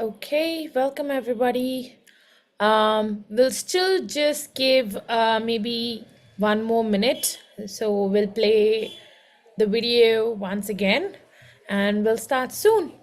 Okay, welcome everybody. We'll still just give maybe one more minute. So we'll play the video once again and we'll start soon.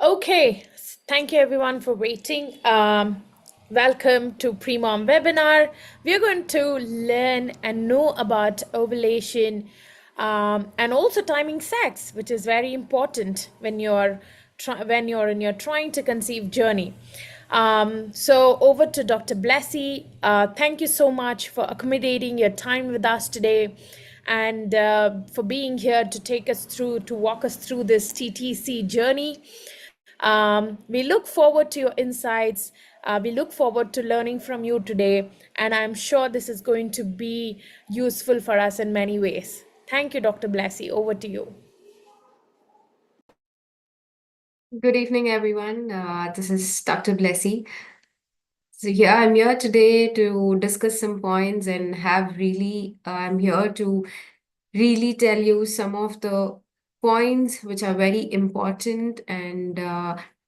Okay, thank you everyone for waiting. Welcome to Pre-Mom webinar. We're going to learn and know about ovulation and also timing sex, which is very important when you're in your trying to conceive journey. So over to Dr. Blessy. Thank you so much for accommodating your time with us today and for being here to walk us through this TTC journey. We look forward to your insights. We look forward to learning from you today, and I'm sure this is going to be useful for us in many ways. Thank you, Dr. Blessy. Over to you. Good evening, everyone. This is Dr. Blessy. So yeah, I'm here today to discuss some points and I'm here to really tell you some of the points which are very important and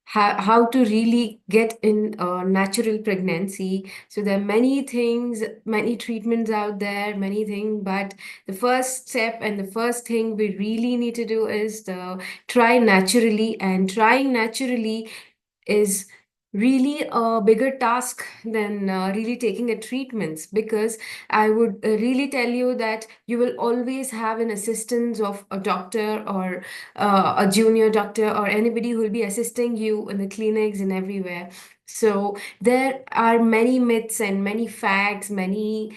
how to really get in a natural pregnancy. So there are many things, many treatments out there, many things, but the first step and the first thing we really need to do is try naturally, and trying naturally is really a bigger task than really taking a treatments, because I would really tell you that you will always have an assistance of a doctor or a junior doctor or anybody who will be assisting you in the clinics and everywhere. So there are many myths and many facts, many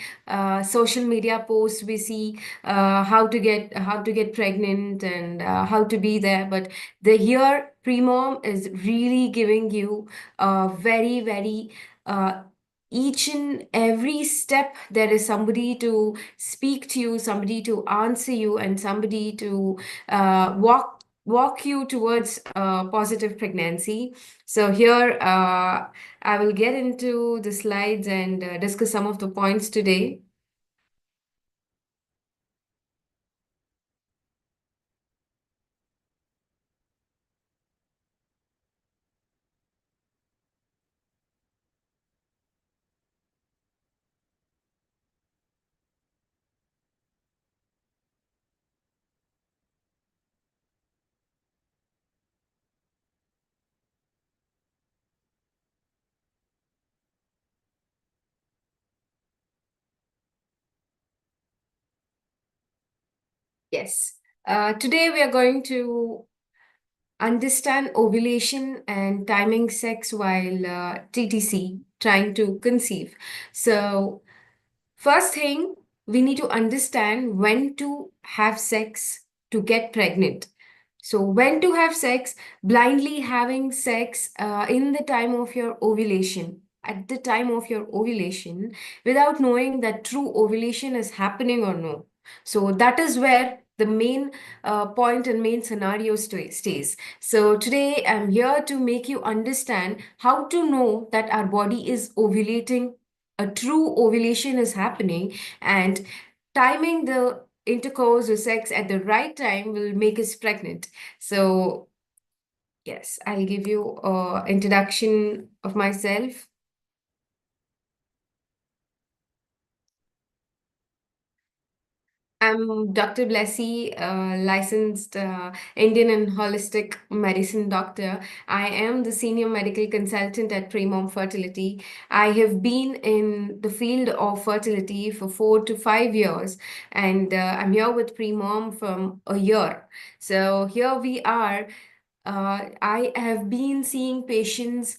social media posts we see, how to get pregnant and how to be there. But the here pre-mom is really giving you a very uh, each and every step there is somebody to speak to you, somebody to answer you, and somebody to walk you towards a positive pregnancy. So here I will get into the slides and discuss some of the points today. Yes. Today we are going to understand ovulation and timing sex while TTC, trying to conceive. So, first thing, we need to understand when to have sex to get pregnant. So, when to have sex, blindly having sex in the time of your ovulation, at the time of your ovulation, without knowing that true ovulation is happening or no. So, that is where the main point and main scenario stays. So, today I'm here to make you understand how to know that our body is ovulating, a true ovulation is happening, and timing the intercourse or sex at the right time will make us pregnant. So, yes, I'll give you an introduction of myself. I'm Dr. Blessy, licensed Indian and holistic medicine doctor. I am the senior medical consultant at Premom Fertility. I have been in the field of fertility for 4 to 5 years, and I'm here with Premom from a year. So here we are. I have been seeing patients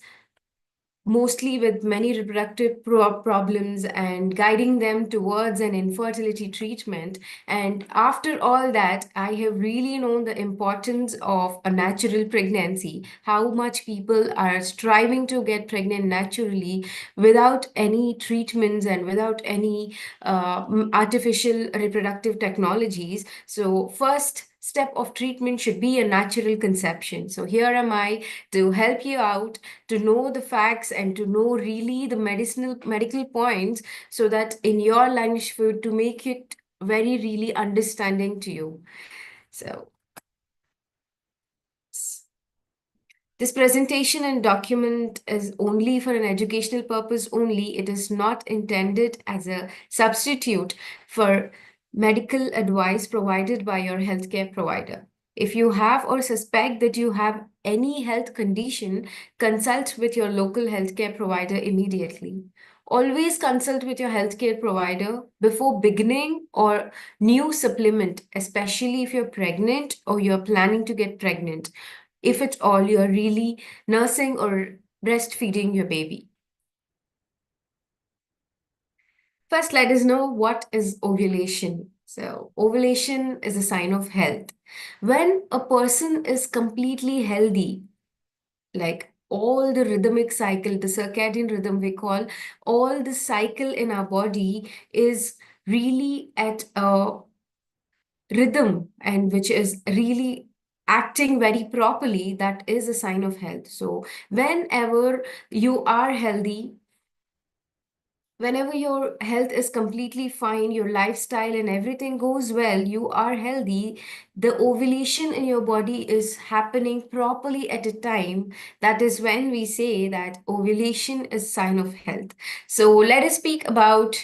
mostly with many reproductive problems and guiding them towards an infertility treatment. And after all that, I have really known the importance of a natural pregnancy, how much people are striving to get pregnant naturally without any treatments and without any artificial reproductive technologies. So, first step of treatment should be a natural conception. So, here am I to help you out to know the facts and to know really the medical points so that in your language food to make it very really understanding to you. So this presentation and document is only for an educational purpose only. It is not intended as a substitute for medical advice provided by your healthcare provider. If you have or suspect that you have any health condition, consult with your local healthcare provider immediately. Always consult with your healthcare provider before beginning or new supplement, especially if you're pregnant or you're planning to get pregnant, if at all you're really nursing or breastfeeding your baby. First, let us know what is ovulation. So, ovulation is a sign of health. When a person is completely healthy, like all the rhythmic cycle, the circadian rhythm we call, all the cycle in our body is really at a rhythm and which is really acting very properly, that is a sign of health. So whenever you are healthy, whenever your health is completely fine, your lifestyle and everything goes well, you are healthy, the ovulation in your body is happening properly at a time. That is when we say that ovulation is sign of health. So let us speak about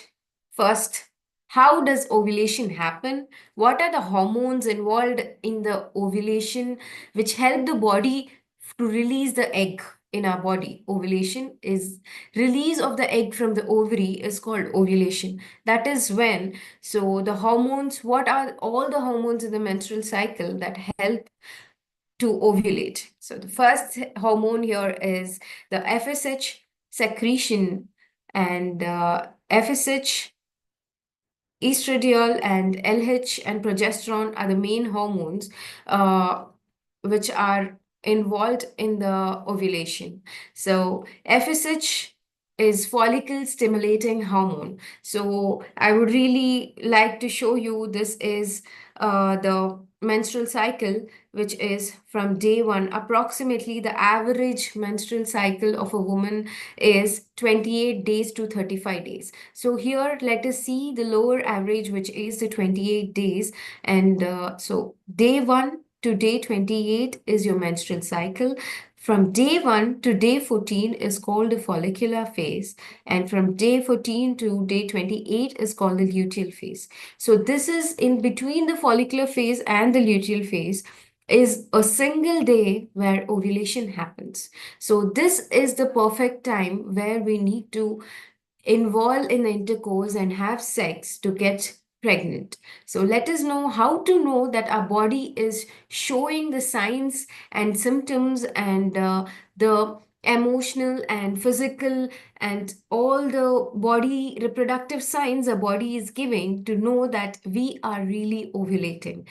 first, how does ovulation happen? What are the hormones involved in the ovulation which help the body to release the egg in our body? Ovulation is release of the egg from the ovary is called ovulation. That is when, so the hormones, what are all the hormones in the menstrual cycle that help to ovulate? So the first hormone here is the FSH secretion, and FSH, estradiol, and LH and progesterone are the main hormones which are involved in the ovulation. So FSH is follicle stimulating hormone. So I would really like to show you, this is the menstrual cycle, which is from day one. Approximately the average menstrual cycle of a woman is 28 days to 35 days. So here let us see the lower average, which is the 28 days. And so day 1 to day 28 is your menstrual cycle. From day 1 to day 14 is called the follicular phase. And from day 14 to day 28 is called the luteal phase. So this is in between the follicular phase and the luteal phase is a single day where ovulation happens. So this is the perfect time where we need to involve in the intercourse and have sex to get pregnant. So let us know how to know that our body is showing the signs and symptoms and the emotional and physical and all the body reproductive signs our body is giving to know that we are really ovulating.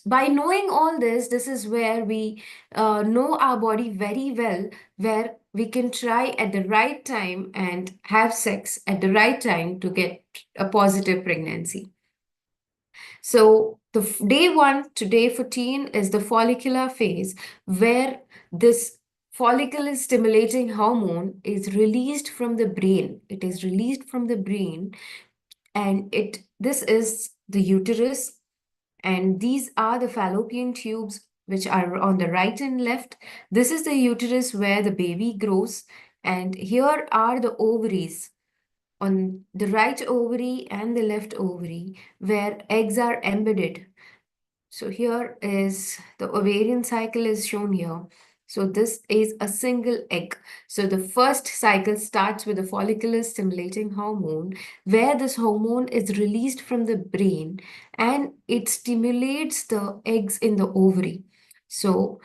By knowing all this, this is where we know our body very well, where we can try at the right time and have sex at the right time to get a positive pregnancy. So the day 1 to day 14 is the follicular phase where this follicle stimulating hormone is released from the brain. It is released from the brain, and this is the uterus, and these are the fallopian tubes which are on the right and left. This is the uterus where the baby grows, and here are the ovaries on the right ovary and the left ovary where eggs are embedded. So here is the ovarian cycle is shown here. So this is a single egg. So the first cycle starts with the follicular stimulating hormone, where this hormone is released from the brain and it stimulates the eggs in the ovary. So,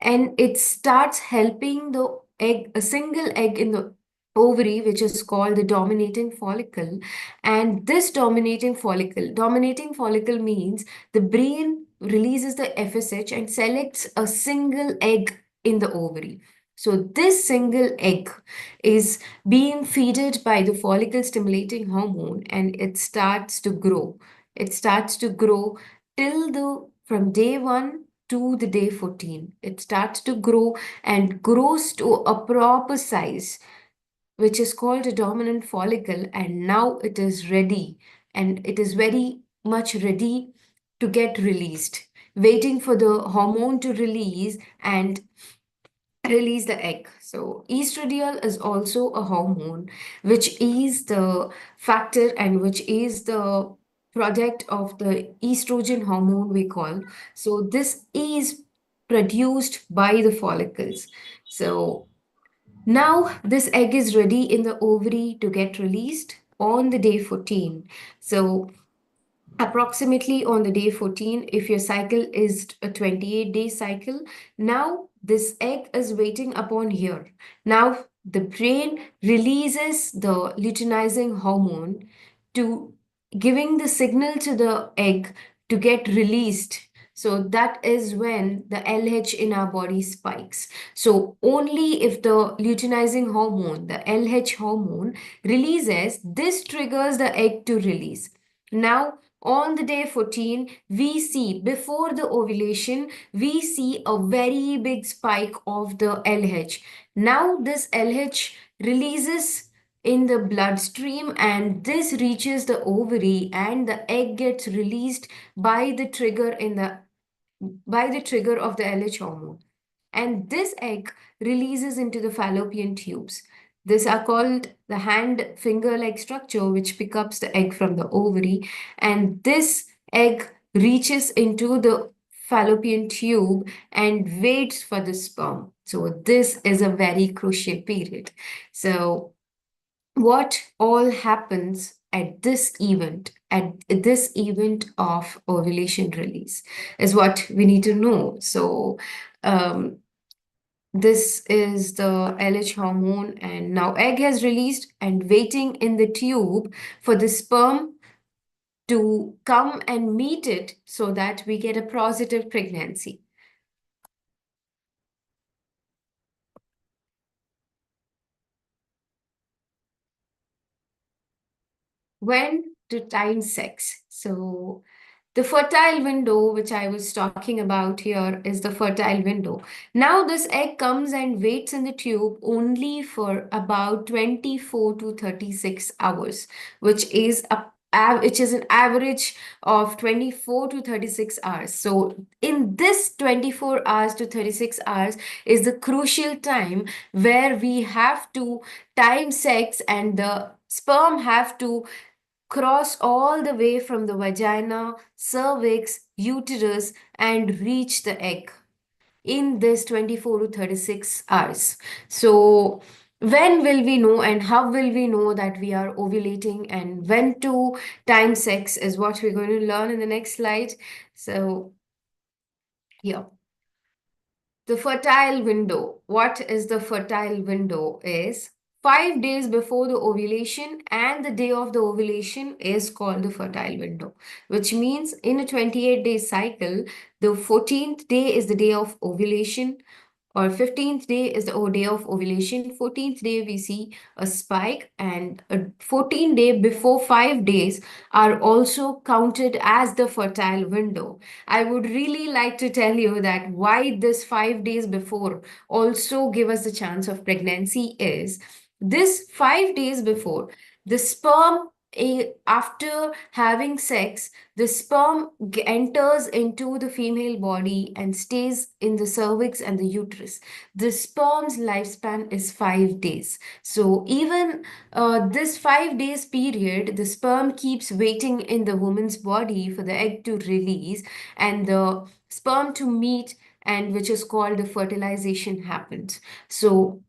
and it starts helping the egg, a single egg in the ovary, which is called the dominating follicle. And this dominating follicle means the brain releases the FSH and selects a single egg in the ovary. So this single egg is being fed by the follicle stimulating hormone, and it starts to grow. It starts to grow till the from day 1 to the day 14. It starts to grow and grows to a proper size, which is called a dominant follicle, and now it is ready, and it is very much ready to get released, waiting for the hormone to release the egg. So estradiol is also a hormone, which is the factor and which is the product of the estrogen hormone we call. So this is produced by the follicles. So now this egg is ready in the ovary to get released on the day 14. So approximately on the day 14, if your cycle is a 28-day cycle, now this egg is waiting upon here. Now the brain releases the luteinizing hormone to giving the signal to the egg to get released. So that is when the LH in our body spikes. So only if the luteinizing hormone, the LH hormone, releases, this triggers the egg to release. Now, on the day 14, we see before the ovulation, we see a very big spike of the LH. Now, this LH releases in the bloodstream, and this reaches the ovary, and the egg gets released by the trigger of the LH hormone. And this egg releases into the fallopian tubes. These are called the hand finger like structure, which picks up the egg from the ovary. And this egg reaches into the fallopian tube and waits for the sperm. So, this is a very crucial period. So, what all happens at this event of ovulation release is what we need to know. So, um, this is the LH hormone, and now egg has released and waiting in the tube for the sperm to come and meet it so that we get a positive pregnancy. When to time sex? So the fertile window, which I was talking about here, is the fertile window. Now, this egg comes and waits in the tube only for about 24 to 36 hours, which is an average of 24 to 36 hours. So, in this 24 hours to 36 hours is the crucial time where we have to time sex, and the sperm have to cross all the way from the vagina, cervix, uterus, and reach the egg in this 24 to 36 hours. So, when will we know and how will we know that we are ovulating, and when to time sex is what we're going to learn in the next slide. So, here. The fertile window. What is the fertile window? Is 5 days before the ovulation and the day of the ovulation is called the fertile window, which means in a 28-day cycle, the 14th day is the day of ovulation, or 15th day is the day of ovulation. 14th day we see a spike, and a 14 day before 5 days are also counted as the fertile window. I would really like to tell you that why this 5 days before also give us the chance of pregnancy is this 5 days before the sperm, after having sex, the sperm enters into the female body and stays in the cervix and the uterus. The sperm's lifespan is 5 days. So even this 5 days period, the sperm keeps waiting in the woman's body for the egg to release and the sperm to meet, and which is called the fertilization happens. So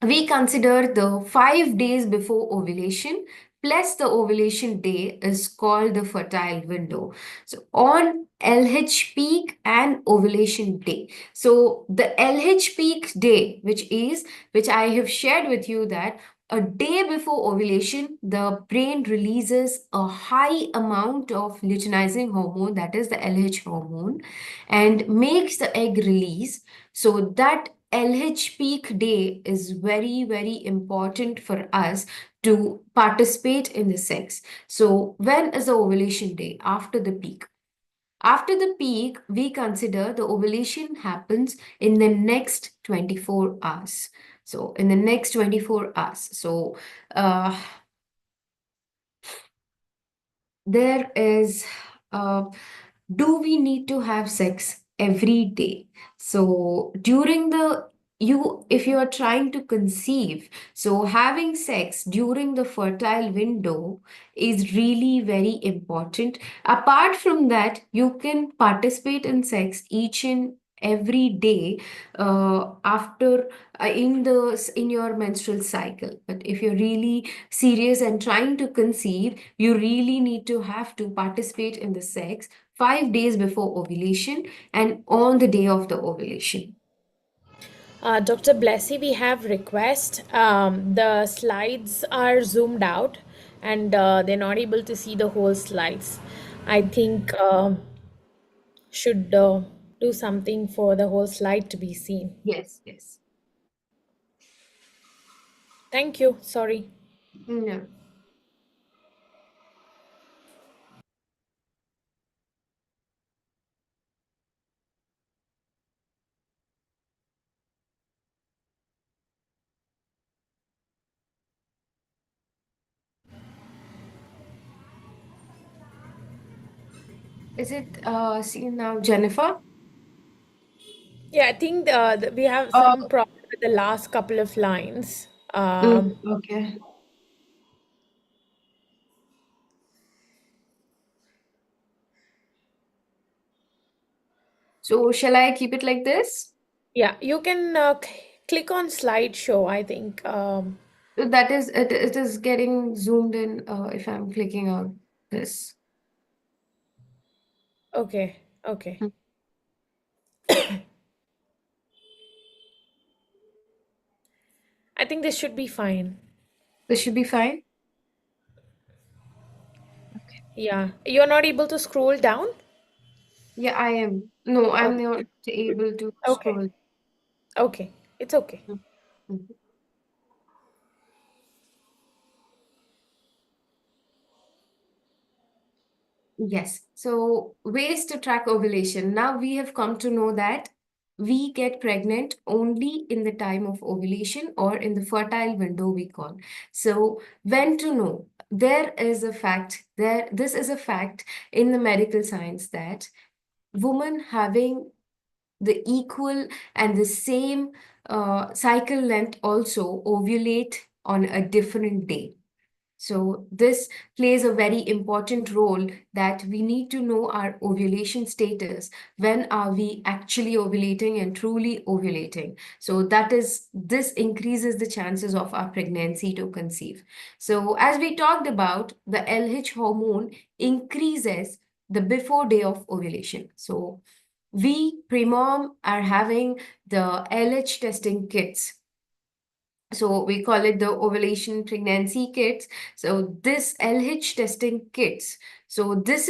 we consider the 5 days before ovulation plus the ovulation day is called the fertile window. So on LH peak and ovulation day. So the LH peak day, which I have shared with you, that a day before ovulation, the brain releases a high amount of luteinizing hormone, that is the LH hormone, and makes the egg release. So that LH peak day is very, very important for us to participate in the sex. So, when is the ovulation day? After the peak. After the peak, we consider the ovulation happens in the next 24 hours. So, in the next 24 hours. So, uh, there is do we need to have sex every day? So during the you if you are trying to conceive, so having sex during the fertile window is really very important. Apart from that, you can participate in sex each and every day after in your menstrual cycle. But if you're really serious and trying to conceive, you really need to have to participate in the sex 5 days before ovulation and on the day of the ovulation. Dr. Blessy, we have request. The slides are zoomed out and they're not able to see the whole slides. I think should do something for the whole slide to be seen. Yes, yes. Thank you. Sorry. No. Is it seen now, Jennifer? Yeah, I think we have some Oh, problem with the last couple of lines. okay. So shall I keep it like this? Yeah, you can click on slideshow, I think. So that is it is getting zoomed in if I'm clicking on this. Okay, okay. Hmm. I think this should be fine. This should be fine. Okay. Yeah, you're not able to scroll down? Yeah, I am. No, I'm Okay, not able to okay, scroll. okay. It's okay. Hmm. Hmm. Yes. So ways to track ovulation. Now we have come to know that we get pregnant only in the time of ovulation or in the fertile window we call. So when to know? This is a fact in the medical science that women having the equal and the same cycle length also ovulate on a different day. So this plays a very important role, that we need to know our ovulation status. When are we actually ovulating and truly ovulating? So this increases the chances of our pregnancy to conceive. So as we talked about, the LH hormone increases the before day of ovulation. So we pre-mom are having the LH testing kits. So we call it the ovulation pregnancy kits. So this LH testing kits, so this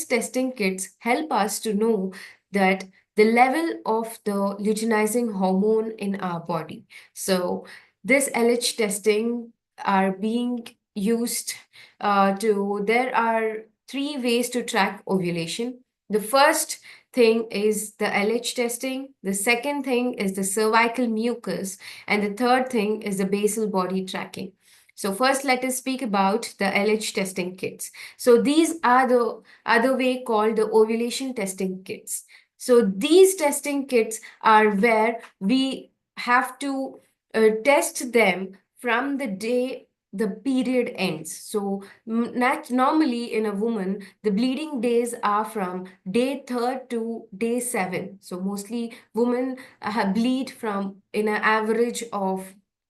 testing kits help us to know that the level of the luteinizing hormone in our body. So this LH testing are being used there are three ways to track ovulation. The first thing is the LH testing. The second thing is the cervical mucus, and the third thing is the basal body tracking. So first, let us speak about the LH testing kits. So these are the other way called the ovulation testing kits. So these testing kits are where we have to test them from the day the period ends. So normally in a woman, the bleeding days are from day 3rd to day 7. So mostly women bleed from in an average of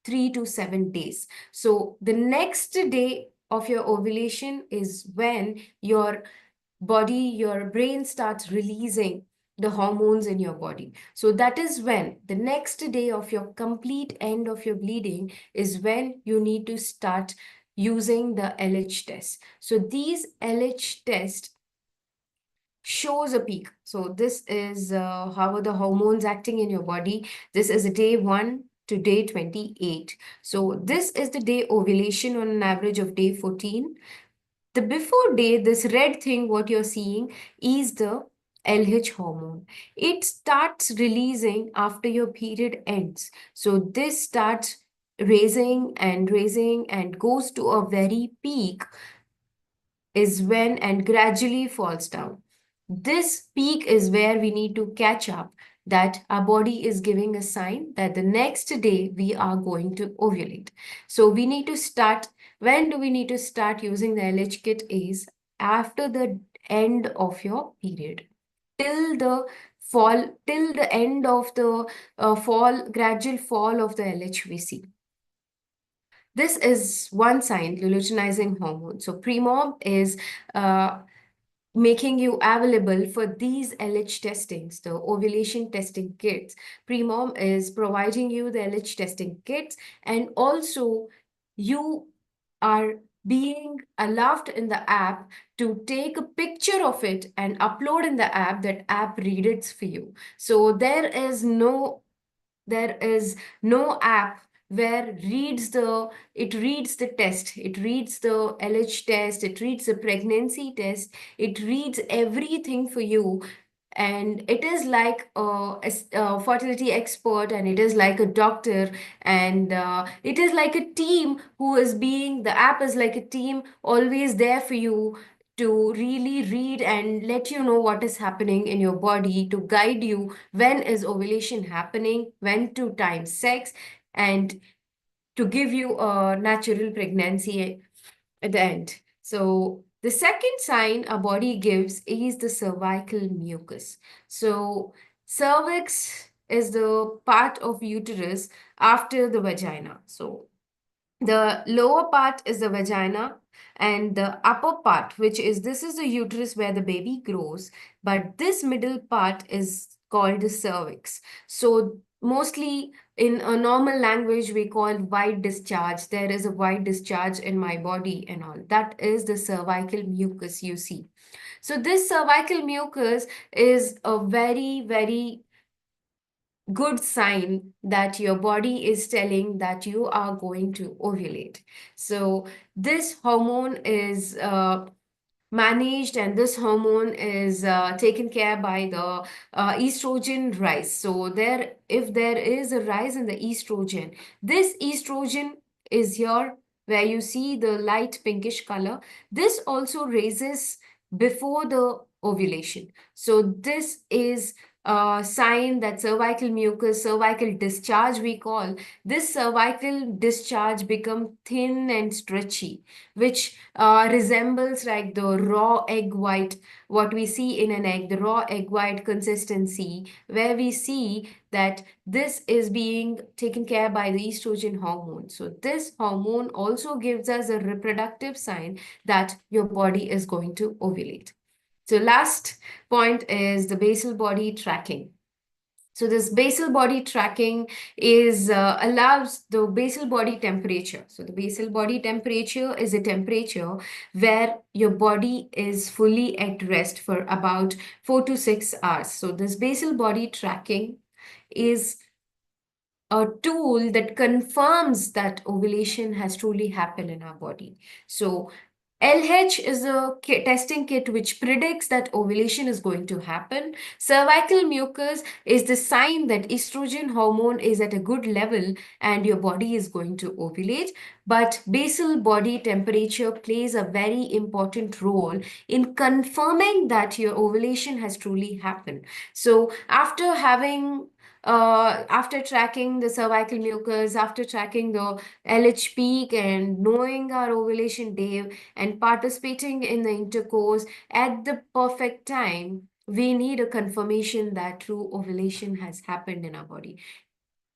3 to 7 days. So the next day of your ovulation is when your body, your brain starts releasing the hormones in your body. So that is when the next day of your complete end of your bleeding is when you need to start using the LH test. So these LH tests shows a peak. So this is how are the hormones acting in your body. This is day 1 to day 28. So this is the day ovulation on an average of day 14. The before day, this red thing, what you're seeing is the LH hormone. It starts releasing after your period ends. So this starts raising and goes to a very peak is when and gradually falls down. This peak is where we need to catch up, that our body is giving a sign that the next day we are going to ovulate. So we need to start, when do we need to start using the LH kit is after the end of your period. Till the till the end of the gradual fall of the LH we see. This is one sign, the luteinizing hormone. So pre-mom is uh, making you available for these LH testings, the ovulation testing kits. Pre-mom is providing you the LH testing kits, and also you are being allowed in the app to take a picture of it and upload in the app. That app reads it for you. So there is no app where it reads the test, it reads the LH test, it reads the pregnancy test, it reads everything for you. And it is like a fertility expert, and it is like a doctor, and it is like a team who is being the app is like a team always there for you to really read and let you know what is happening in your body, to guide you when is ovulation happening, when to time sex, and to give you a natural pregnancy at the end. So the second sign our body gives is the cervical mucus. So cervix is the part of uterus after the vagina. So the lower part is the vagina, and the upper part, which is this is the uterus where the baby grows, but this middle part is called the cervix. So mostly in a normal language we call white discharge. There is a white discharge in my body and all. That is the cervical mucus you see. So this cervical mucus is a very good sign that your body is telling that you are going to ovulate. So this hormone is managed, and this hormone is taken care by the estrogen rise. So if there is a rise in the estrogen, this estrogen is here where you see the light pinkish color. This also raises before the ovulation. So this is sign, that cervical mucus, cervical discharge we call, this cervical discharge become thin and stretchy, which resembles like the raw egg white, what we see in an egg, the raw egg white consistency, where we see that this is being taken care by the estrogen hormone. So this hormone also gives us a reproductive sign that your body is going to ovulate. So last point is the basal body tracking. So this basal body tracking is allows the basal body temperature. So the basal body temperature is a temperature where your body is fully at rest for about 4 to 6 hours. So this basal body tracking is a tool that confirms that ovulation has truly happened in our body. So LH is a testing kit which predicts that ovulation is going to happen. Cervical mucus is the sign that estrogen hormone is at a good level and your body is going to ovulate. But basal body temperature plays a very important role in confirming that your ovulation has truly happened. So after tracking the cervical mucus, after tracking the LH peak and knowing our ovulation day and participating in the intercourse at the perfect time, we need a confirmation that true ovulation has happened in our body.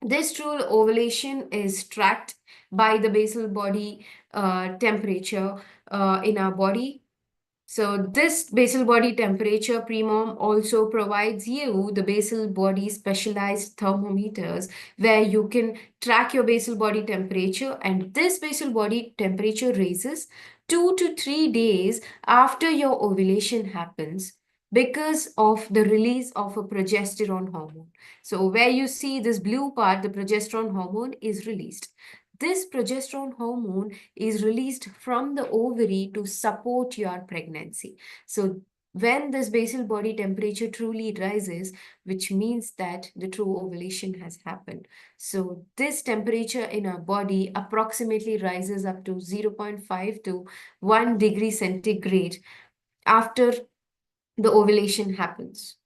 This true ovulation is tracked by the basal body temperature in our body. So this basal body temperature pre-mom also provides you the basal body specialized thermometers where you can track your basal body temperature, and this basal body temperature raises 2 to 3 days after your ovulation happens because of the release of a progesterone hormone. So where you see this blue part, the progesterone hormone is released. This progesterone hormone is released from the ovary to support your pregnancy. So when this basal body temperature truly rises, which means that the true ovulation has happened. So this temperature in our body approximately rises up to 0.5 to 1 degree centigrade after the ovulation happens.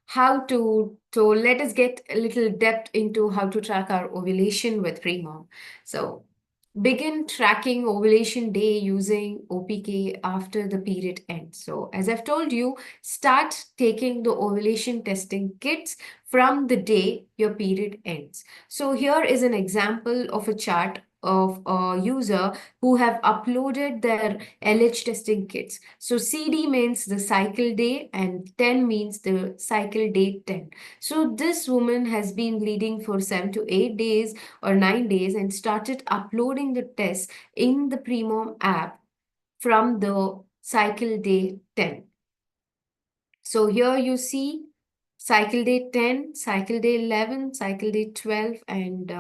So let us get a little depth into how to track our ovulation with pre-mom. So begin tracking ovulation day using OPK after the period ends. So as I've told you, start taking the ovulation testing kits from the day your period ends. So here is an example of a chart of a user who have uploaded their LH testing kits. So CD means the cycle day and 10 means the cycle day 10. So this woman has been bleeding for 7 to 8 days or 9 days and started uploading the tests in the Premom app from the cycle day 10. So here you see cycle day 10, cycle day 11, cycle day 12, and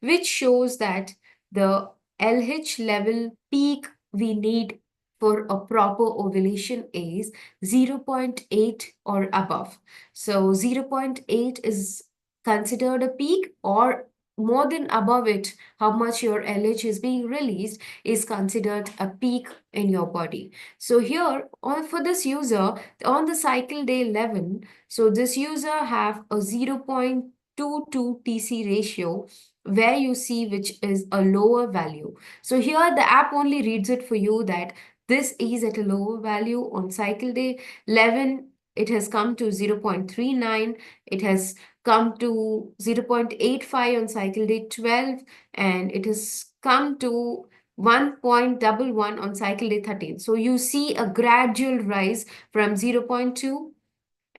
which shows that the LH level peak we need for a proper ovulation is 0.8 or above. So 0.8 is considered a peak, or more than above it, how much your LH is being released is considered a peak in your body. So here, for this user, on the cycle day 11, so this user have a 0.22 TC ratio where you see which is a lower value. So here the app only reads it for you that this is at a lower value. On cycle day 11, it has come to 0.39. It has come to 0.85 on cycle day 12, and it has come to 1.11 on cycle day 13. So you see a gradual rise from 0.2,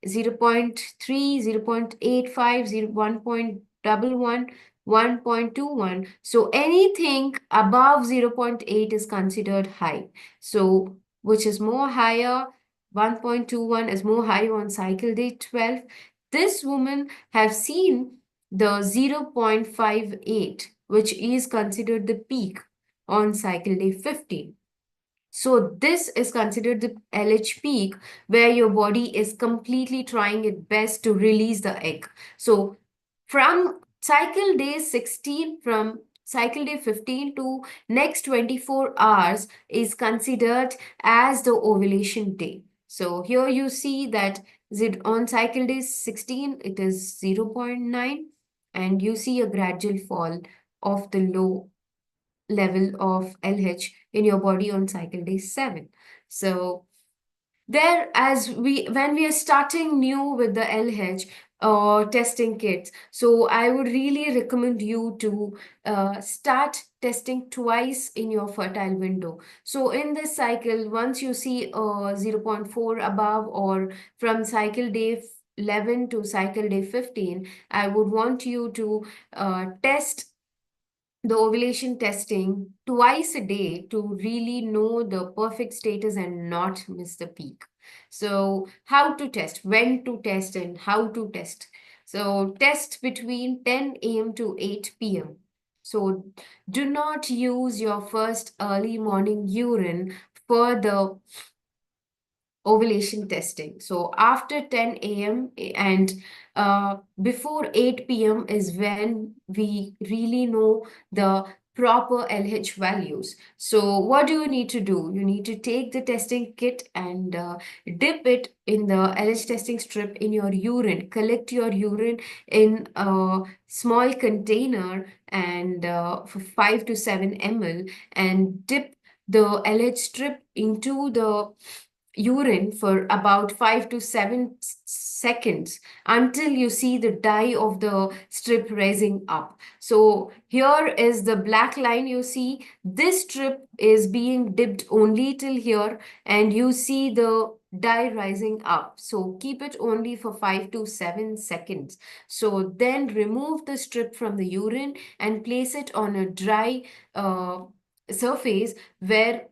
0.3, 0.85, 1.11, 1.21. So anything above 0.8 is considered high. So which is more higher, 1.21 is more higher on cycle day 12. This woman have seen the 0.58, which is considered the peak on cycle day 15. So this is considered the LH peak where your body is completely trying its best to release the egg. So from cycle day 16, from cycle day 15 to next 24 hours is considered as the ovulation day. So here you see that On cycle day 16, it is 0.9, and you see a gradual fall of the low level of LH in your body on cycle day 7. So there, as we when we are starting new with the LH testing kits, so I would really recommend you to start testing twice in your fertile window. So in this cycle, once you see zero point 0.4 above, or from cycle day 11 to cycle day 15, I would want you to test the ovulation testing twice a day to really know the perfect status and not miss the peak. So, how to test, when to test, and how to test. So, test between 10 a.m. to 8 p.m. So, do not use your first early morning urine for the ovulation testing. So after 10 a.m. and before 8 p.m. is when we really know the proper LH values. So what do you need to do? You need to take the testing kit and dip it in the LH testing strip in your urine. Collect your urine in a small container and for 5 to 7 ml, and dip the LH strip into the urine for about 5 to 7 seconds until you see the dye of the strip rising up. So here is the black line you see. This strip is being dipped only till here, and you see the dye rising up. So keep it only for 5 to 7 seconds. So then remove the strip from the urine and place it on a dry surface where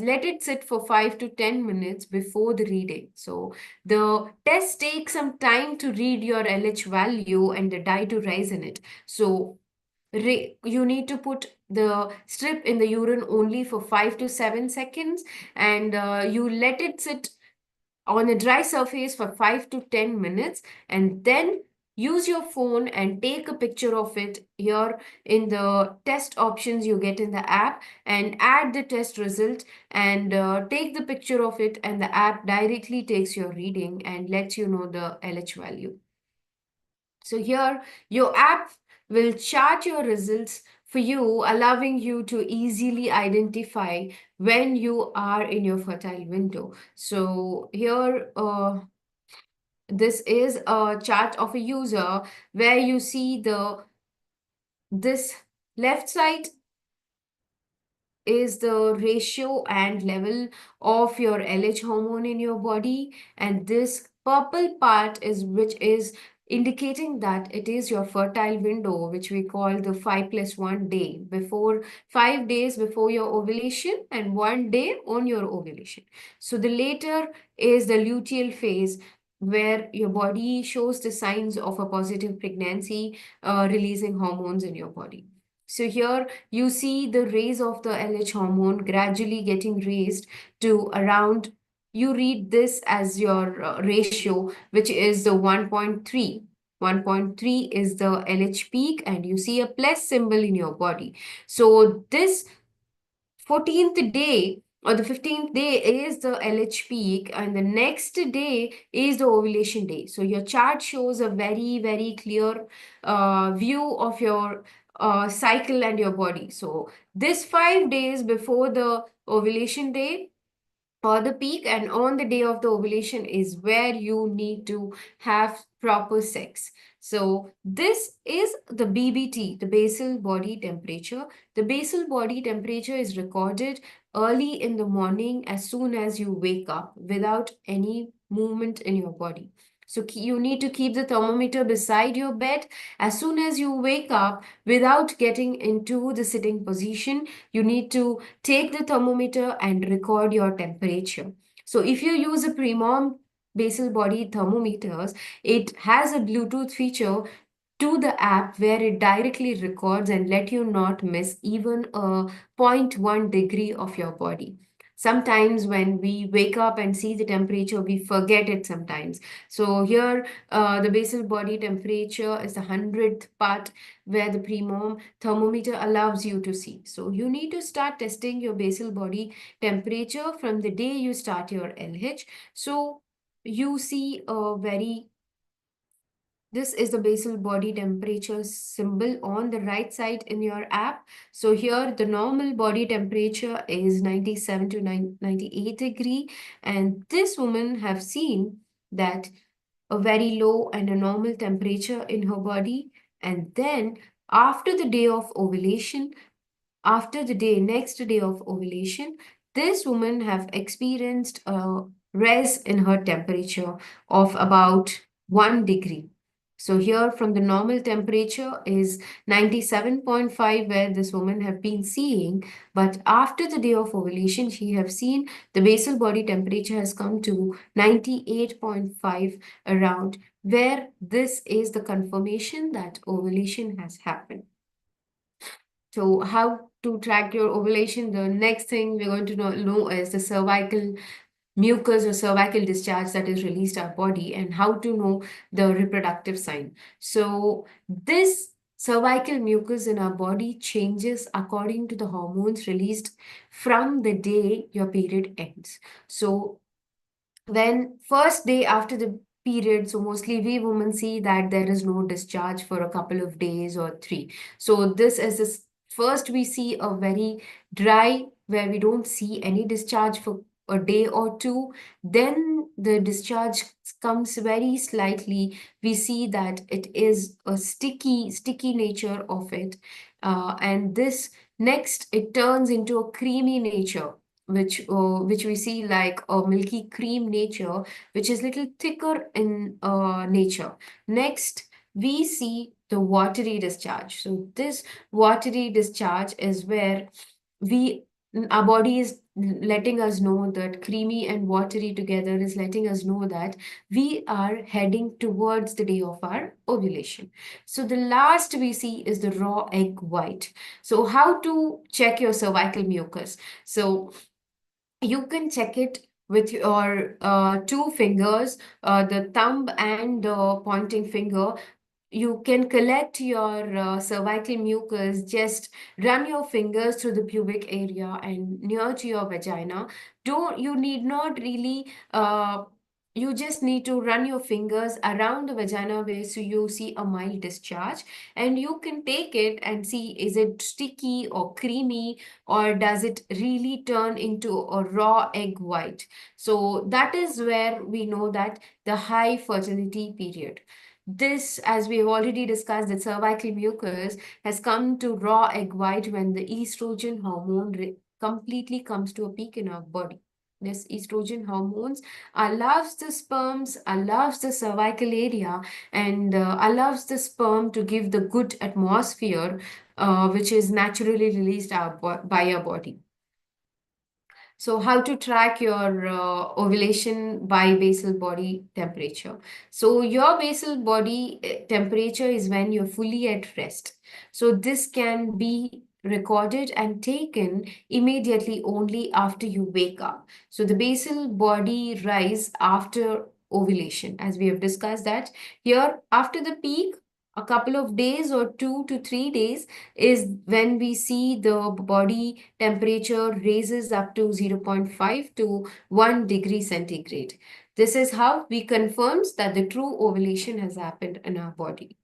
let it sit for 5 to 10 minutes before the reading. So the test takes some time to read your LH value and the dye to rise in it. So you need to put the strip in the urine only for 5 to 7 seconds, and you let it sit on a dry surface for 5 to 10 minutes, and then use your phone and take a picture of it here in the test options you get in the app, and add the test result, and take the picture of it, and the app directly takes your reading and lets you know the LH value. So here your app will chart your results for you, allowing you to easily identify when you are in your fertile window. So here, this is a chart of a user where you see this left side is the ratio and level of your LH hormone in your body, and this purple part is which is indicating that it is your fertile window, which we call the 5+1 day, before 5 days before your ovulation and 1 day on your ovulation. So the later is the luteal phase, where your body shows the signs of a positive pregnancy, releasing hormones in your body. So here you see the raise of the LH hormone gradually getting raised to around, you read this as your ratio, which is the 1.3. 1.3 is the LH peak, and you see a plus symbol in your body. So this 14th day or the 15th day is the LH peak, and the next day is the ovulation day. So your chart shows a very, very clear view of your cycle and your body. So this 5 days before the ovulation day or the peak and on the day of the ovulation is where you need to have proper sex. So this is the BBT, the basal body temperature. The basal body temperature is recorded early in the morning as soon as you wake up without any movement in your body. So you need to keep the thermometer beside your bed as soon as you wake up without getting into the sitting position. You need to take the thermometer and record your temperature. So if you use a Premom basal body thermometers, it has a Bluetooth feature to the app where it directly records and let you not miss even a zero point 0.1 degree of your body. Sometimes when we wake up and see the temperature, we forget it sometimes. So here, the basal body temperature is the 100th part where the Premom thermometer allows you to see. So you need to start testing your basal body temperature from the day you start your LH. So you see a very this is the basal body temperature symbol on the right side in your app. So here the normal body temperature is 97 to 98 degree. And this woman have seen that a very low and a normal temperature in her body. And then after the day of ovulation, after the next day of ovulation, this woman have experienced a rise in her temperature of about 1 degree. So here from the normal temperature is 97.5 where this woman have been seeing, but after the day of ovulation, she have seen the basal body temperature has come to 98.5 around, where this is the confirmation that ovulation has happened. So how to track your ovulation? The next thing we're going to know is the cervical mucus or cervical discharge that is released our body, and how to know the reproductive sign. So this cervical mucus in our body changes according to the hormones released from the day your period ends. So when first day after the period, so mostly we women see that there is no discharge for a couple of days or three. So this first we see a very dry where we don't see any discharge for a day or two. Then the discharge comes very slightly. We see that it is a sticky nature of it. And this next it turns into a creamy nature, which we see like a milky cream nature, which is little thicker in nature. Next, we see the watery discharge. So this watery discharge is where we our body is letting us know that creamy and watery together is letting us know that we are heading towards the day of our ovulation. So the last we see is the raw egg white. So how to check your cervical mucus? So you can check it with your two fingers, the thumb and pointing finger. You can collect your cervical mucus, just run your fingers through the pubic area and near to your vagina. Don't you need not really you just need to run your fingers around the vagina where so you see a mild discharge, and you can take it and see is it sticky or creamy, or does it really turn into a raw egg white. So that is where we know that the high fertility period. This, as we have already discussed, that cervical mucus has come to raw egg white when the estrogen hormone completely comes to a peak in our body. This estrogen hormones allows the sperms, allows the cervical area, and allows the sperm to give the good atmosphere, which is naturally released by our body. So how to track your ovulation by basal body temperature. So your basal body temperature is when you're fully at rest. So this can be recorded and taken immediately only after you wake up. So the basal body rise after ovulation, as we have discussed that here after the peak, a couple of days or 2 to 3 days is when we see the body temperature raises up to 0.5 to 1 degree centigrade. This is how we confirms that the true ovulation has happened in our body.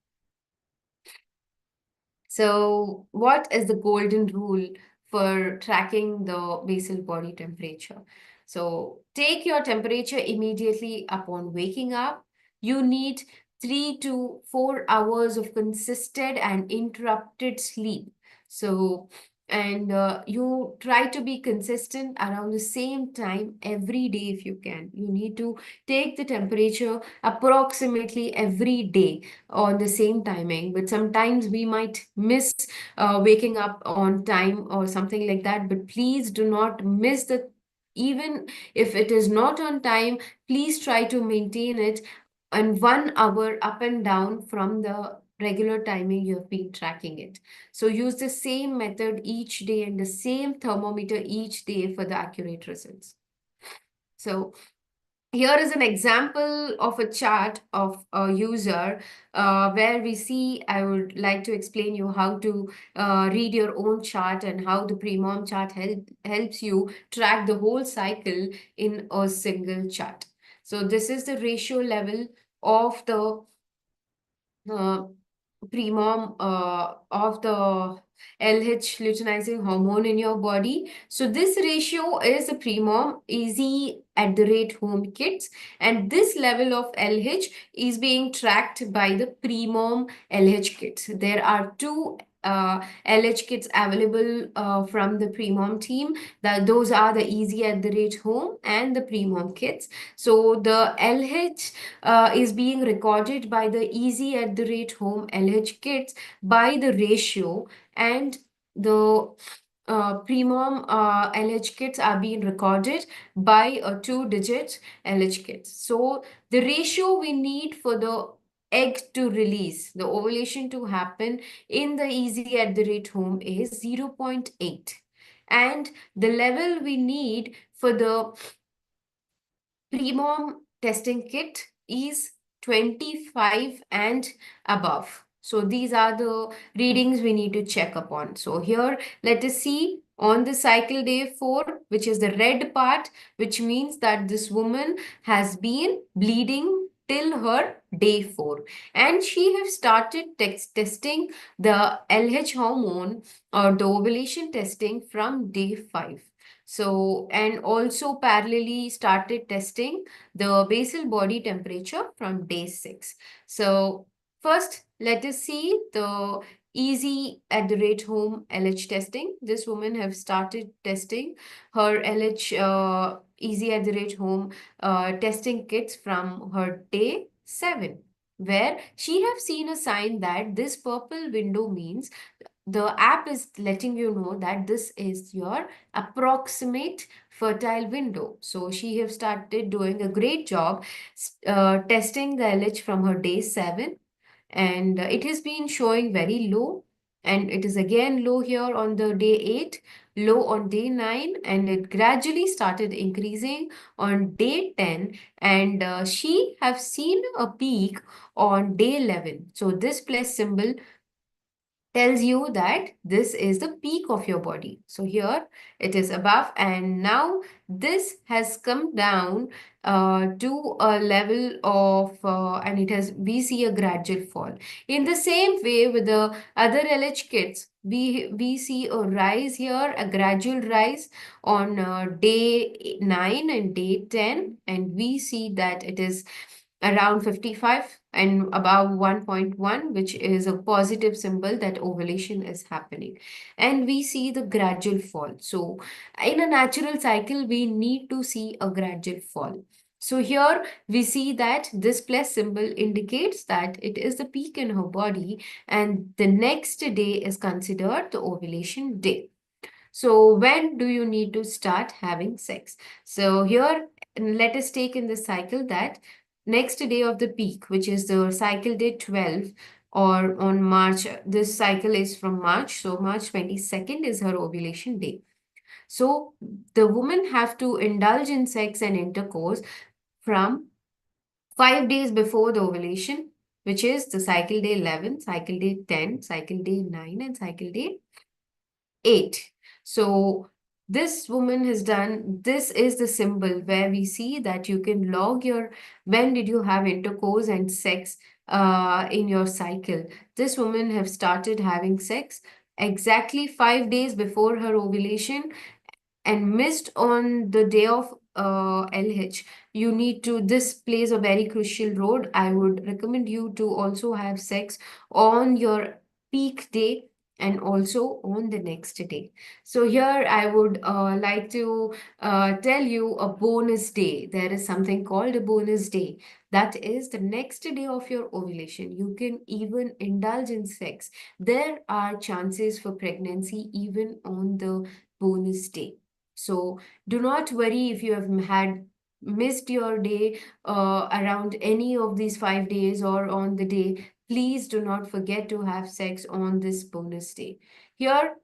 So what is the golden rule for tracking the basal body temperature? So take your temperature immediately upon waking up. You need 3 to 4 hours of consistent and interrupted sleep. So, and you try to be consistent around the same time every day if you can. You need to take the temperature approximately every day on the same timing, but sometimes we might miss waking up on time or something like that. But please do not miss the, even if it is not on time, please try to maintain it and 1 hour up and down from the regular timing you have been tracking it. So use the same method each day and the same thermometer each day for the accurate results. So here is an example of a chart of a user where we see, I would like to explain you how to read your own chart and how the pre-mom chart helps you track the whole cycle in a single chart. So this is the ratio level of the uh, premom of the LH luteinizing hormone in your body. So this ratio is the premom easy at the rate home kits, and this level of LH is being tracked by the premom LH kits. There are two LH kits available from the premom team. Those are the easy at the rate home and the premom kits. So the LH is being recorded by the easy at the rate home LH kits by the ratio, and the premom LH kits are being recorded by a two-digit LH kits. So the ratio we need for the egg to release, the ovulation to happen in the easy at the rate home is 0.8. And the level we need for the Premom testing kit is 25 and above. So these are the readings we need to check upon. So here, let us see on the cycle day 4, which is the red part, which means that this woman has been bleeding till her day 4, and she have started testing the LH hormone or the ovulation testing from day 5. So, and also parallelly started testing the basal body temperature from day 6. So, first, let us see the easy at the rate home LH testing. This woman have started testing her LH easy at the rate home testing kits from her day 7, where she have seen a sign that this purple window means the app is letting you know that this is your approximate fertile window. So she have started doing a great job testing the LH from her day 7, and it has been showing very low, and it is again low here on the day 8, low on day 9, and it gradually started increasing on day 10, and she have seen a peak on day 11. So this plus symbol tells you that this is the peak of your body. So here it is above, and now this has come down to a level of, and it has, we see a gradual fall. In the same way with the other LH kits, we see a rise here, a gradual rise on day 9 and day 10, and we see that it is around 55 and above 1.1, which is a positive symbol that ovulation is happening. And we see the gradual fall. So, in a natural cycle, we need to see a gradual fall. So, here we see that this plus symbol indicates that it is the peak in her body, and the next day is considered the ovulation day. So, when do you need to start having sex? So, here let us take in the cycle that next day of the peak, which is the cycle day 12, or on March, this cycle is from March, so March 22nd is her ovulation day. So, the woman have to indulge in sex and intercourse from 5 days before the ovulation, which is the cycle day 11, cycle day 10, cycle day 9, and cycle day 8. So this woman has done, this is the symbol where we see that you can log your, when did you have intercourse and sex in your cycle. This woman have started having sex exactly 5 days before her ovulation and missed on the day of LH. You need to, this plays a very crucial role. I would recommend you to also have sex on your peak day and also on the next day. So here I would like to tell you a bonus day. There is something called a bonus day. That is the next day of your ovulation. You can even indulge in sex. There are chances for pregnancy even on the bonus day. So do not worry if you have had missed your day around any of these 5 days or on the day. Please do not forget to have sex on this bonus day. Here,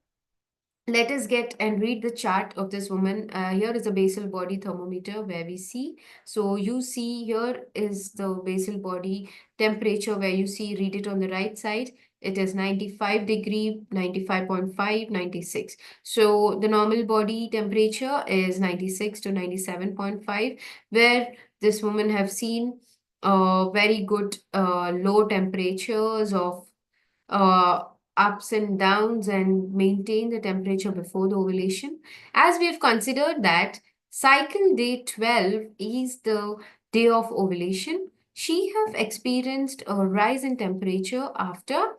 let us get and read the chart of this woman. Here is a basal body thermometer where we see. So you see here is the basal body temperature where you see, read it on the right side. It is 95 degree, 95.5, 96. So the normal body temperature is 96 to 97.5, where This woman have seen very good low temperatures of uh, ups and downs and maintain the temperature before the ovulation. As we have considered that cycle day 12 is the day of ovulation, she have experienced a rise in temperature after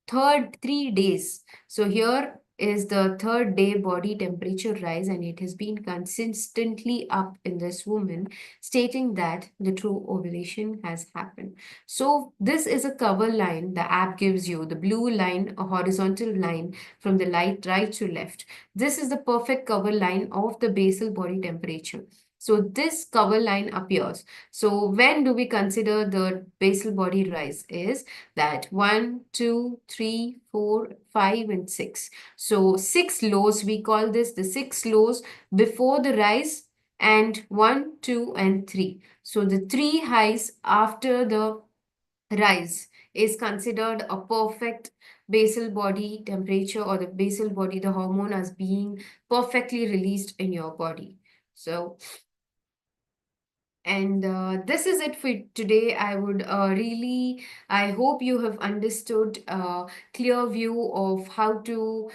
third 3 days. So here is the third day body temperature rise, and it has been consistently up in this woman, stating that the true ovulation has happened. So this is a cover line the app gives you, the blue line, a horizontal line from the light right to left. This is the perfect cover line of the basal body temperature. So this cover line appears. So when do we consider the basal body rise is that 1, 2, 3, 4, 5, and 6. So 6 lows, we call this the 6 lows before the rise, and 1, 2, and 3. So the 3 highs after the rise is considered a perfect basal body temperature, or the basal body, the hormone as being perfectly released in your body. So and this is it for today. I hope you have understood a clear view of how to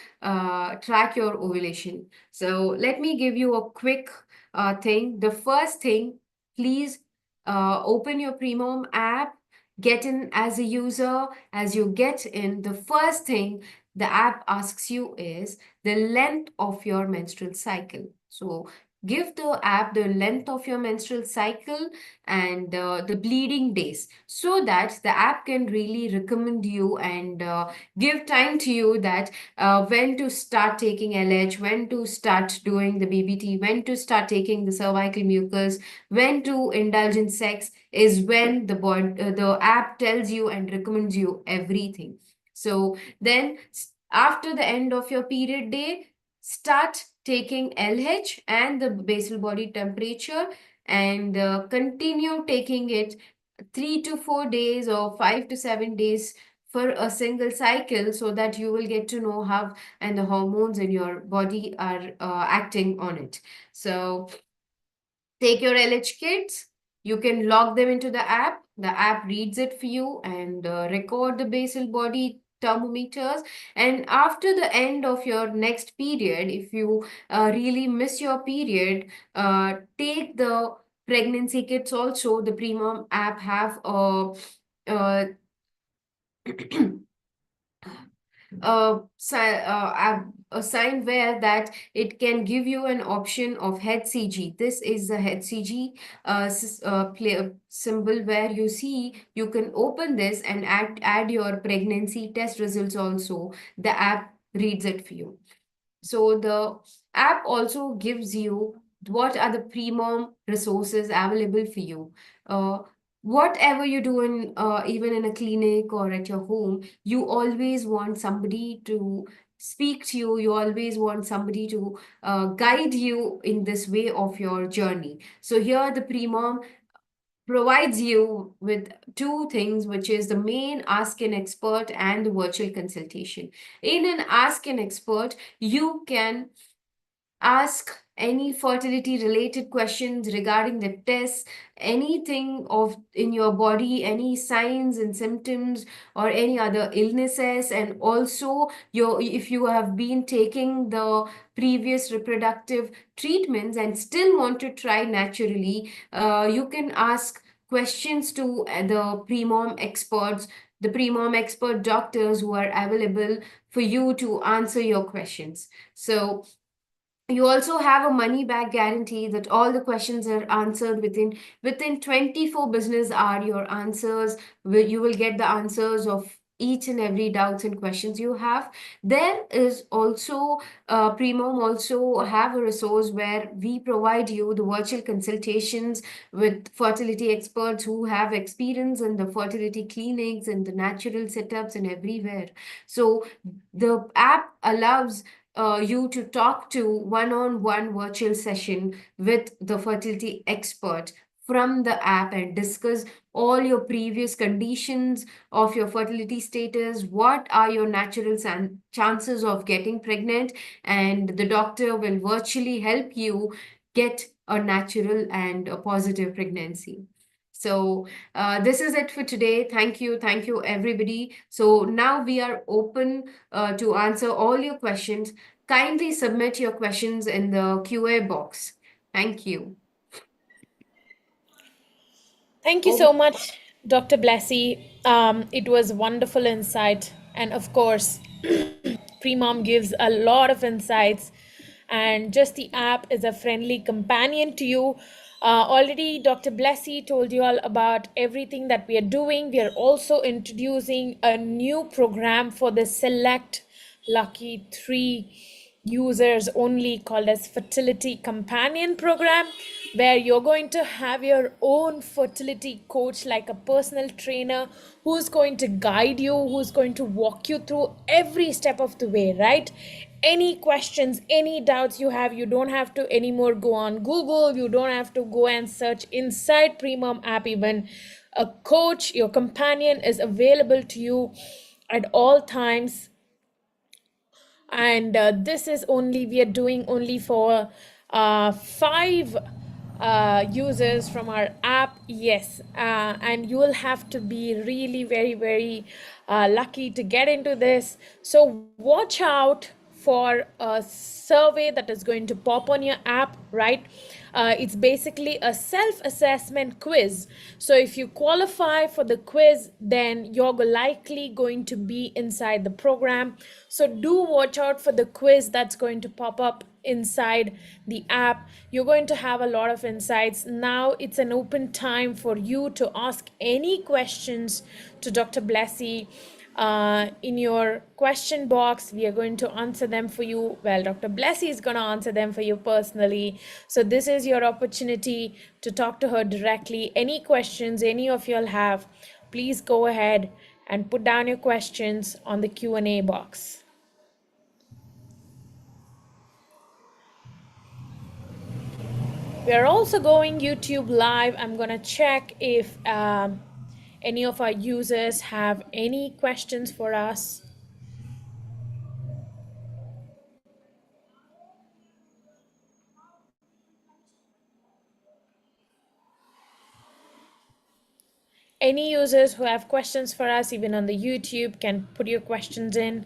track your ovulation. So let me give you a quick thing. The first thing, please open your Premom app, get in as a user. As you get in, the first thing the app asks you is the length of your menstrual cycle. So give the app the length of your menstrual cycle and the bleeding days, so that the app can really recommend you and give time to you that when to start taking LH, when to start doing the BBT, when to start taking the cervical mucus, when to indulge in sex, is when the app tells you and recommends you everything. So then after the end of your period day, start taking LH and the basal body temperature, and continue taking it 3 to 4 days or 5 to 7 days for a single cycle, so that you will get to know how and the hormones in your body are acting on it. So take your LH kits. You can log them into the app. The app reads it for you and record the basal body thermometers. And after the end of your next period, if you really miss your period, take the pregnancy kits also. The Premom app have a a sign where that it can give you an option of HCG. This is the HCG symbol, where you see you can open this and add your pregnancy test results also. The app reads it for you. So the app also gives you what are the Premom resources available for you. Whatever you do in even in a clinic or at your home, you always want somebody to speak to you. You always want somebody to guide you in this way of your journey. So here the Premom provides you with two things, which is the main Ask an Expert and the virtual consultation. In an Ask an Expert, you can ask any fertility related questions regarding the tests, anything of in your body, any signs and symptoms or any other illnesses, and also your if you have been taking the previous reproductive treatments and still want to try naturally, you can ask questions to the Premom experts, the Premom expert doctors who are available for you to answer your questions. So you also have a money back guarantee that all the questions are answered within 24 business hour. Your answers you will get the answers of each and every doubts and questions you have. There is also Premom also have a resource where we provide you the virtual consultations with fertility experts who have experience in the fertility clinics and the natural setups and everywhere. So the app allows you to talk to one-on-one virtual session with the fertility expert from the app and discuss all your previous conditions of your fertility status, what are your natural chances of getting pregnant, and the doctor will virtually help you get a natural and a positive pregnancy. So this is it for today. Thank you, everybody. So now we are open to answer all your questions. Kindly submit your questions in the QA box. Thank you. Thank you so Over. much, Dr. Blessy. It was wonderful insight. And of course, Premom gives a lot of insights. And just the app is a friendly companion to you. Already, Dr. Blessy told you all about everything that we are doing. We are also introducing a new program for the select lucky 3 users only, called as fertility companion program, where you're going to have your own fertility coach, like a personal trainer, who's going to guide you, who's going to walk you through every step of the way, right? Any questions, any doubts you have, you don't have to anymore go on Google, you don't have to go and search inside Premom app even. A coach, your companion, is available to you at all times. And this is only, we are doing only for 5 users from our app. Yes, and you will have to be really very very lucky to get into this. So watch out for a survey that is going to pop on your app, right? It's basically a self-assessment quiz. So if you qualify for the quiz, then you're likely going to be inside the program. So do watch out for the quiz that's going to pop up inside the app. You're going to have a lot of insights. Now it's an open time for you to ask any questions to Dr. Blessy in your question box. We are going to answer them for you. Well, Dr. Blessy is going to answer them for you personally. So this is your opportunity to talk to her directly. Any questions any of y'all have, please go ahead and put down your questions on the Q&A box. We are also going YouTube live. I'm going to check if any of our users have any questions for us. Any users who have questions for us, even on the YouTube, can put your questions in.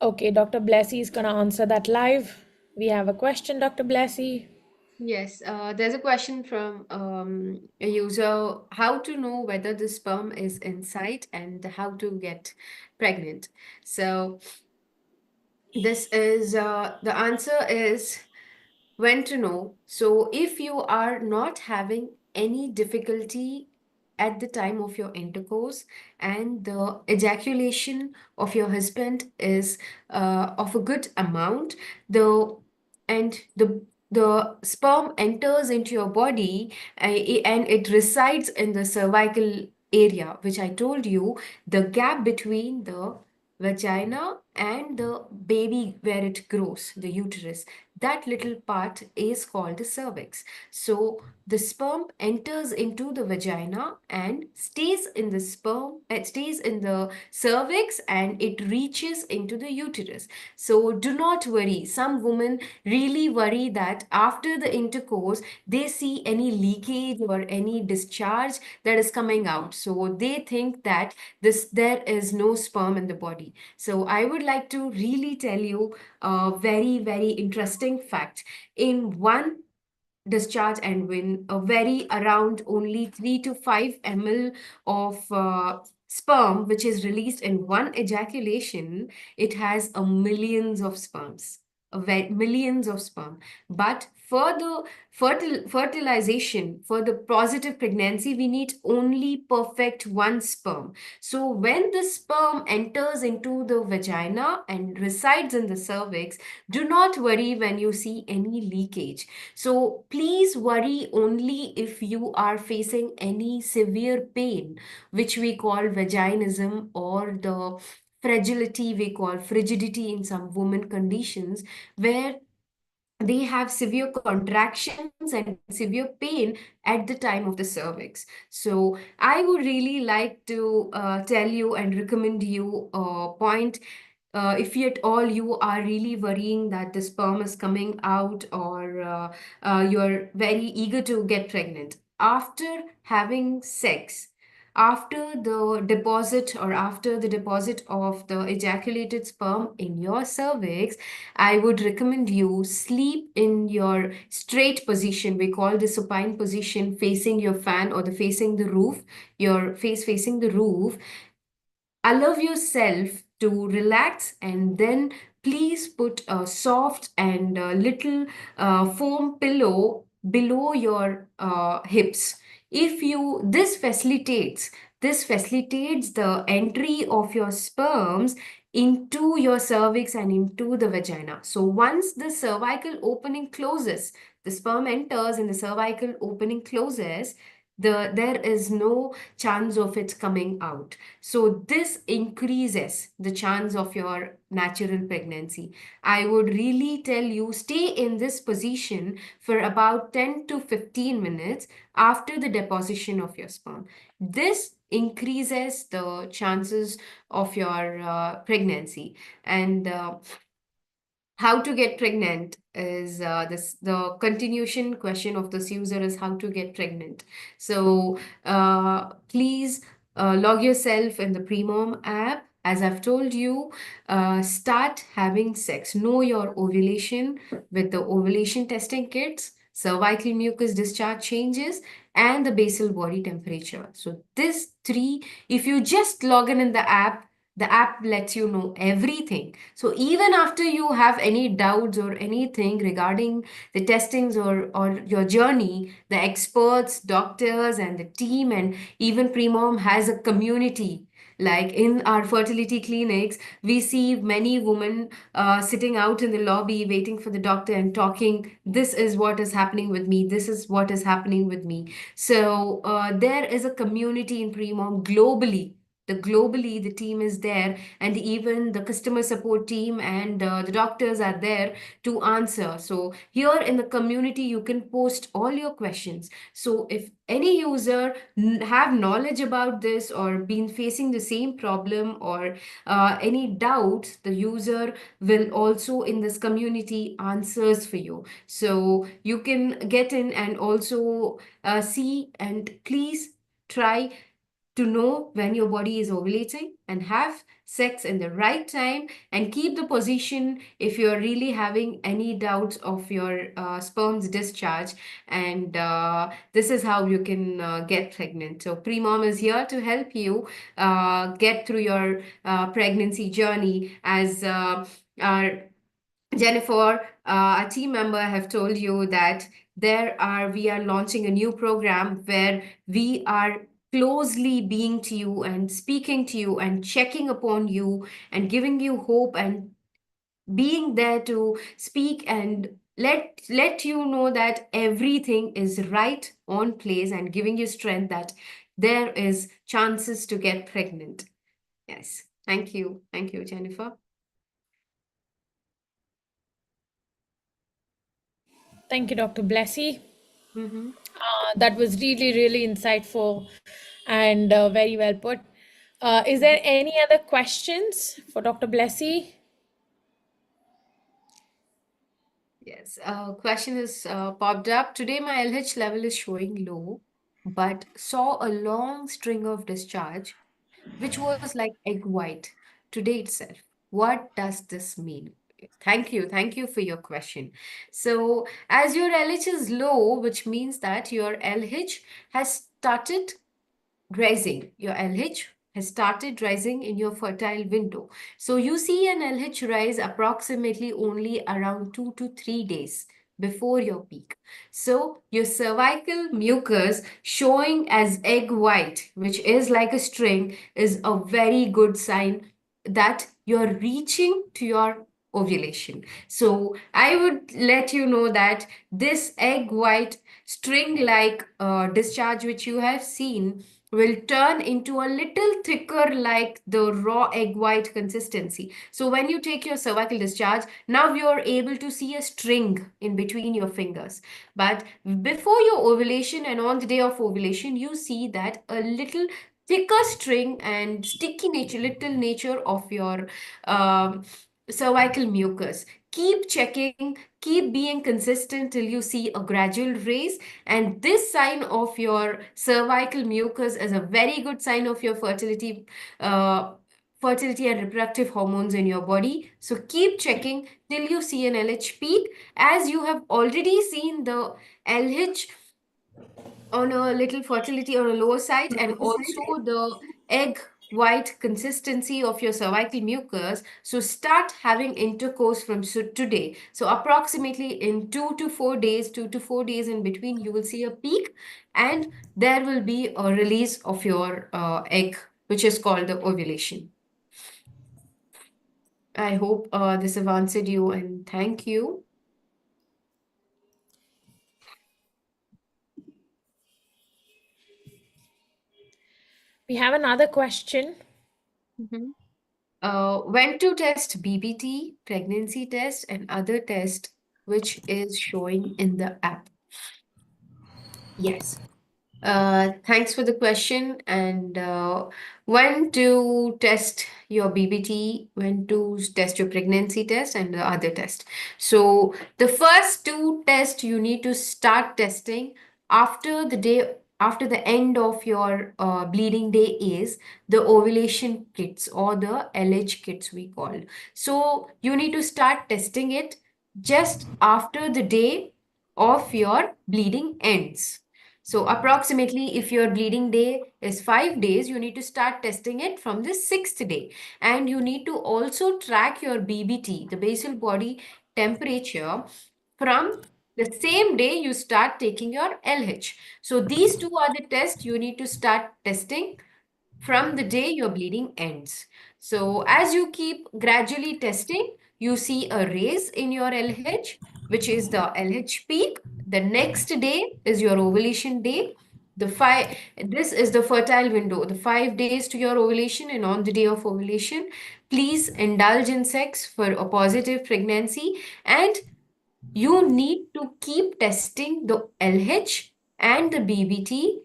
Okay, Dr. Blessy is going to answer that live. We have a question, Dr. Blessy. Yes, there's a question from a user, how to know whether the sperm is inside and how to get pregnant. So this is the answer is when to know. So if you are not having any difficulty at the time of your intercourse and the ejaculation of your husband is of a good amount, the and the sperm enters into your body and it resides in the cervical area, which I told you, the gap between the vagina and the baby where it grows, the uterus, that little part is called the cervix. So the sperm enters into the vagina and stays in the stays in the cervix and it reaches into the uterus. So do not worry. Some women really worry that after the intercourse they see any leakage or any discharge that is coming out. So they think that there is no sperm in the body. So I would like to really tell you a very, very interesting fact. In one discharge and when a very around only 3 to 5 ml of sperm which is released in one ejaculation, it has a millions of sperms, millions of sperm. But for the fertilization, for the positive pregnancy, we need only perfect one sperm. So when the sperm enters into the vagina and resides in the cervix, do not worry when you see any leakage. So please worry only if you are facing any severe pain, which we call vaginism, or the fragility we call frigidity in some women conditions, where they have severe contractions and severe pain at the time of the cervix. So I would really like to tell you and recommend you a point. if at all you are really worrying that the sperm is coming out, or you're very eager to get pregnant after having sex, after the deposit or after the deposit of the ejaculated sperm in your cervix, I would recommend you sleep in your straight position. We call the supine position, facing your fan or the facing the roof, your face facing the roof. Allow yourself to relax, and then please put a soft and little foam pillow below your hips. If you this facilitates the entry of your sperms into your cervix and into the vagina. So once the cervical opening closes, the sperm enters and the cervical opening closes, there is no chance of it coming out. So this increases the chance of your natural pregnancy. I would really tell you, stay in this position for about 10 to 15 minutes after the deposition of your sperm. This increases the chances of your pregnancy. And how to get pregnant is this the continuation question of this user is how to get pregnant. So please log yourself in the Premom app. As I've told you, start having sex, know your ovulation with the ovulation testing kits, cervical mucus discharge changes, and the basal body temperature. So this three, if you just log in the app lets you know everything. So even after you have any doubts or anything regarding the testings or your journey, the experts, doctors, and the team, and even Premom has a community. Like in our fertility clinics, we see many women sitting out in the lobby waiting for the doctor and talking, this is what is happening with me, this is what is happening with me. So there is a community in Premom globally. Globally, the team is there, and even the customer support team and the doctors are there to answer. So here in the community, you can post all your questions. So if any user have knowledge about this or been facing the same problem or any doubts, the user will also in this community answers for you. So you can get in and also see, and please try to know when your body is ovulating and have sex in the right time, and keep the position if you're really having any doubts of your sperm's discharge. And this is how you can get pregnant. So Premom is here to help you get through your pregnancy journey. As our Jennifer, a team member, have told you that we are launching a new program where we are closely being to you and speaking to you and checking upon you and giving you hope and being there to speak and let you know that everything is right on place, and giving you strength that there is chances to get pregnant. Yes. Thank you. Thank you, Jennifer. Thank you, Dr. Blessy. Mm-hmm. That was really, really insightful and very well put. Is there any other questions for Dr. Blessy? Yes, question is popped up. Today my LH level is showing low, but saw a long string of discharge, which was like egg white today itself. What does this mean? Thank you. Thank you for your question. So, as your LH is low, which means that your LH has started rising. Your LH has started rising in your fertile window. So you see an LH rise approximately only around 2 to 3 days before your peak. So your cervical mucus showing as egg white, which is like a string, is a very good sign that you're reaching to your ovulation. So I would let you know that this egg white string like discharge which you have seen will turn into a little thicker like the raw egg white consistency. So when you take your cervical discharge, now you're able to see a string in between your fingers. But before your ovulation and on the day of ovulation, you see that a little thicker string and sticky nature, little nature of your um, cervical mucus. Keep checking, keep being consistent till you see a gradual raise. And this sign of your cervical mucus is a very good sign of your uh, fertility and reproductive hormones in your body. So keep checking till you see an LH peak. As you have already seen the LH on a little fertility on a lower side, and also the egg white consistency of your cervical mucus. So start having intercourse from today. So approximately in 2 to 4 days, 2 to 4 days in between, you will see a peak, and there will be a release of your egg, which is called the ovulation. I hope this have answered you, and thank you. We have another question. Mhm. When to test BBT, pregnancy test, and other test which is showing in the app. Yes. Thanks for the question. And when to test your BBT, when to test your pregnancy test, and the other test. So the first two tests you need to start testing after the day, after the end of your bleeding day is the ovulation kits or the LH kits we call. So you need to start testing it just after the day of your bleeding ends. So approximately if your bleeding day is 5 days, you need to start testing it from the sixth day. And you need to also track your BBT, the basal body temperature, from the same day you start taking your LH. So these two are the tests you need to start testing from the day your bleeding ends. So as you keep gradually testing, you see a raise in your LH, which is the LH peak. The next day is your ovulation day. This is the fertile window, the 5 days to your ovulation, and on the day of ovulation, please indulge in sex for a positive pregnancy. And you need to keep testing the LH and the BBT.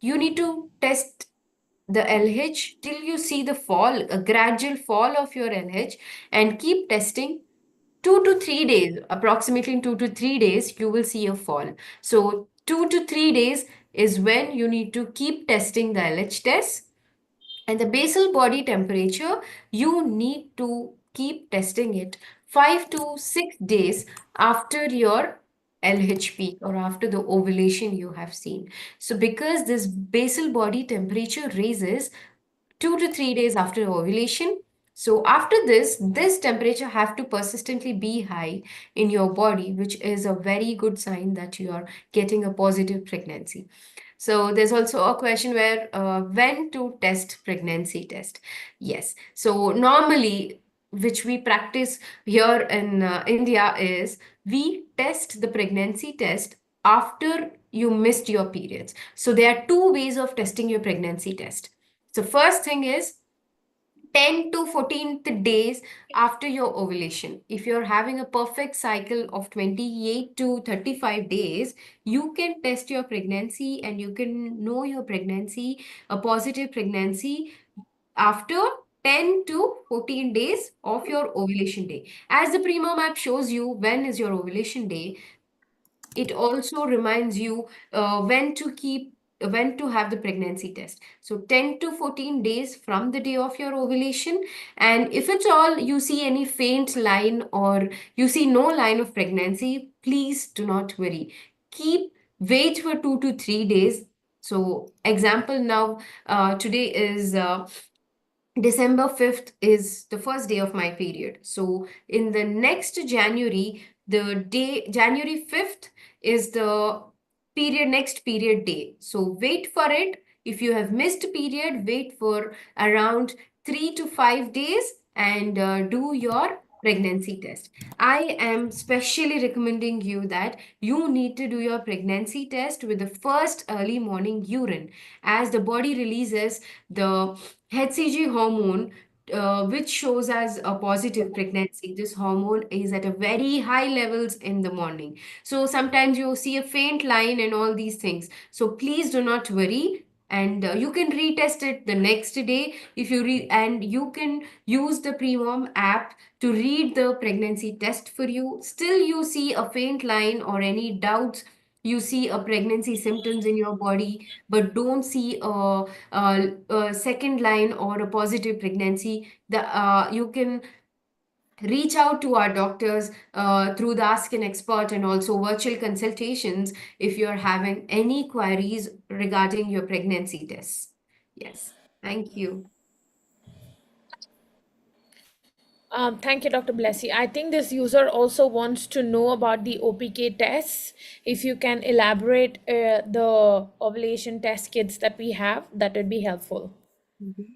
You need to test the LH till you see the fall, a gradual fall of your LH, and keep testing 2 to 3 days. Approximately in 2 to 3 days, you will see a fall. So 2 to 3 days is when you need to keep testing the LH test. And the basal body temperature, you need to keep testing it 5 to 6 days after your LH peak or after the ovulation you have seen. So because this basal body temperature raises 2 to 3 days after ovulation. So after this temperature have to persistently be high in your body, which is a very good sign that you are getting a positive pregnancy. So there's also a question where when to test pregnancy test. Yes. So normally, which we practice here in India is we test the pregnancy test after you missed your periods. So there are two ways of testing your pregnancy test. So first thing is 10 to 14th days after your ovulation. If you're having a perfect cycle of 28 to 35 days, you can test your pregnancy and you can know your pregnancy, a positive pregnancy, after 10 to 14 days of your ovulation day. As the Primo map shows you when is your ovulation day, it also reminds you when to have the pregnancy test. So 10 to 14 days from the day of your ovulation. And if at all you see any faint line or you see no line of pregnancy, please do not worry. Wait for 2 to 3 days. So example now, today is December 5th is the first day of my period. So in the next January, the day January 5th is the next period day. So wait for it. If you have missed a period, wait for around 3 to 5 days and do your pregnancy test. I am specially recommending you that you need to do your pregnancy test with the first early morning urine, as the body releases the HCG hormone, which shows as a positive pregnancy. This hormone is at a very high levels in the morning. So sometimes you see a faint line and all these things. So please do not worry. and you can retest it the next day if you and you can use the Premom app to read the pregnancy test for you. Still you see a faint line or any doubts, you see a pregnancy symptoms in your body but don't see a second line or a positive pregnancy, the you can reach out to our doctors through the Ask an Expert and also virtual consultations if you're having any queries regarding your pregnancy tests. Yes, thank you. Thank you, Dr. Blessy. I think this user also wants to know about the OPK tests. If you can elaborate the ovulation test kits that we have, that would be helpful. Mhm.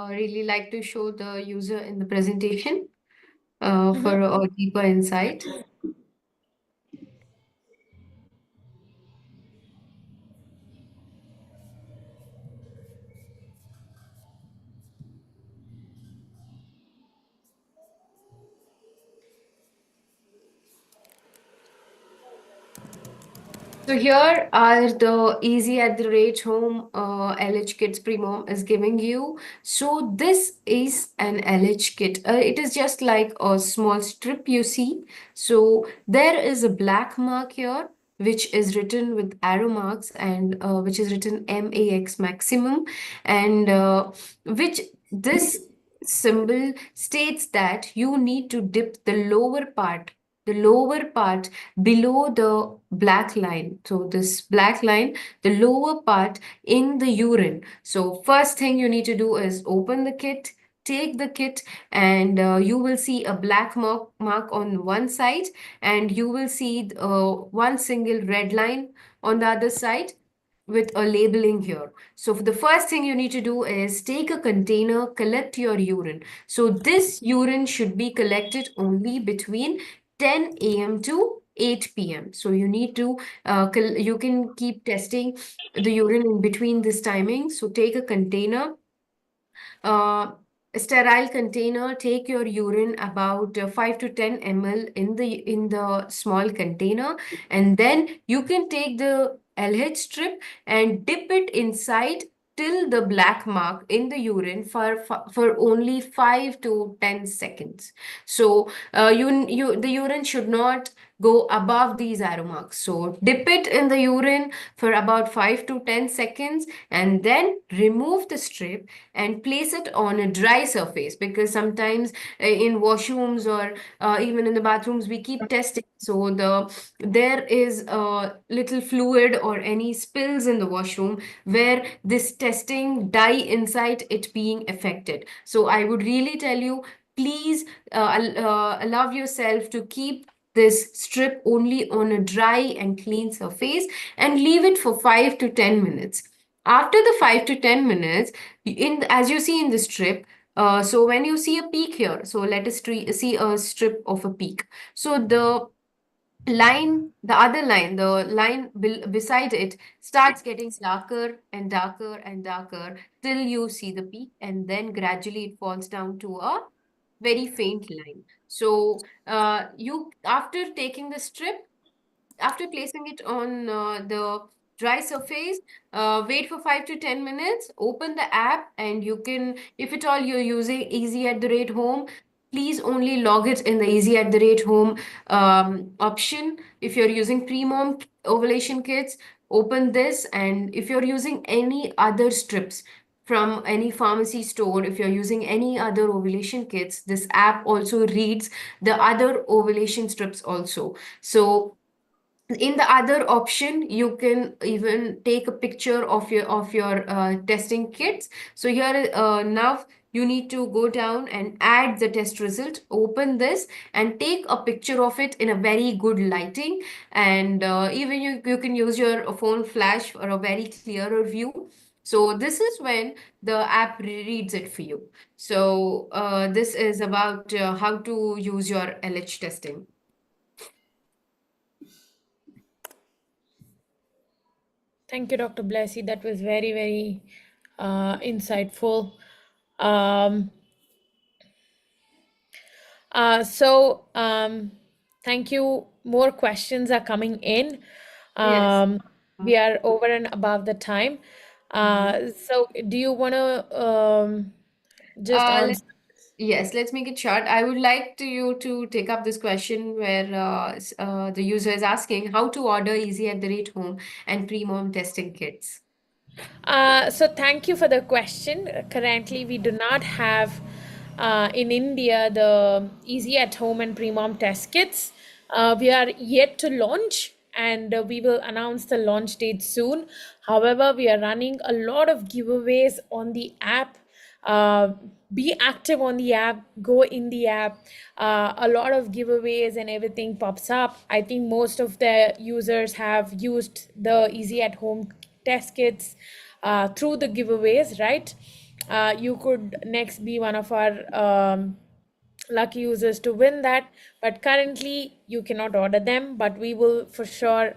Really like to show the user in the presentation for a deeper insight. So here are the easy at the rate home LH kits Premom is giving you. So this is an LH kit. It is just like a small strip you see. So there is a black mark here which is written with arrow marks and which is written MAX maximum and which this symbol states that you need to dip the lower part below the black line. So this black line, the lower part in the urine. So first thing you need to do is open the kit, take the kit, and you will see a black mark on one side, and you will see one single red line on the other side with a labeling here. So for the first thing you need to do is take a container, collect your urine. So this urine should be collected only between 10 a.m. to 8 p.m. So you need to, you can keep testing the urine in between this timing. So take a container, uh, a sterile container, take your urine about 5 to 10 ml in the small container, and then you can take the LH strip and dip it inside till the black mark in the urine for only 5 to 10 seconds. So the urine should not go above these arrow marks. So dip it in the urine for about 5 to 10 seconds and then remove the strip and place it on a dry surface, because sometimes in washrooms or even in the bathrooms we keep testing, so there is a little fluid or any spills in the washroom where this testing dye inside it being affected. So I would really tell you, please allow yourself to keep this strip only on a dry and clean surface and leave it for 5 to 10 minutes. After the 5 to 10 minutes, as you see in the strip, so when you see a peak here, so let us see a strip of a peak. So the other line, the line beside it starts getting darker and darker and darker till you see the peak, and then gradually it falls down to a very faint line. So you after taking the strip, after placing it on the dry surface, wait for 5 to 10 minutes, open the app, and you can, if at all you're using Easy at the Rate Home, please only log it in the Easy at the Rate Home option. If you're using Premom ovulation kits, open this, and if you're using any other strips from any pharmacy store, if you're using any other ovulation kits, this app also reads the other ovulation strips also. So in the other option you can even take a picture of your testing kits. So here now you need to go down and add the test result, open this and take a picture of it in a very good lighting, and even you can use your phone flash for a very clearer view. So this is when the app reads it for you. So this is about how to use your LH testing. Thank you, Dr. Blessy. That was very, very insightful. Um, Thank you. More questions are coming in. Yes. Um, Uh, we are over and above the time. mhm. Do you want to just Let answer? Yes, let's make it short. I would like you to take up this question where the user is asking how to order easy at the rate home and pre-mom testing kits. Thank you for the question. Currently, we do not have in India the easy at home and pre-mom test kits. We are yet to launch, and we will announce the launch date soon. However, we are running a lot of giveaways on the app. uh, be active on the app, go in the app. A lot of giveaways and everything pops up. I think most of the users have used the easy at home test kits through the giveaways, right? You could next be one of our lucky users to win that, but currently you cannot order them, but we will for sure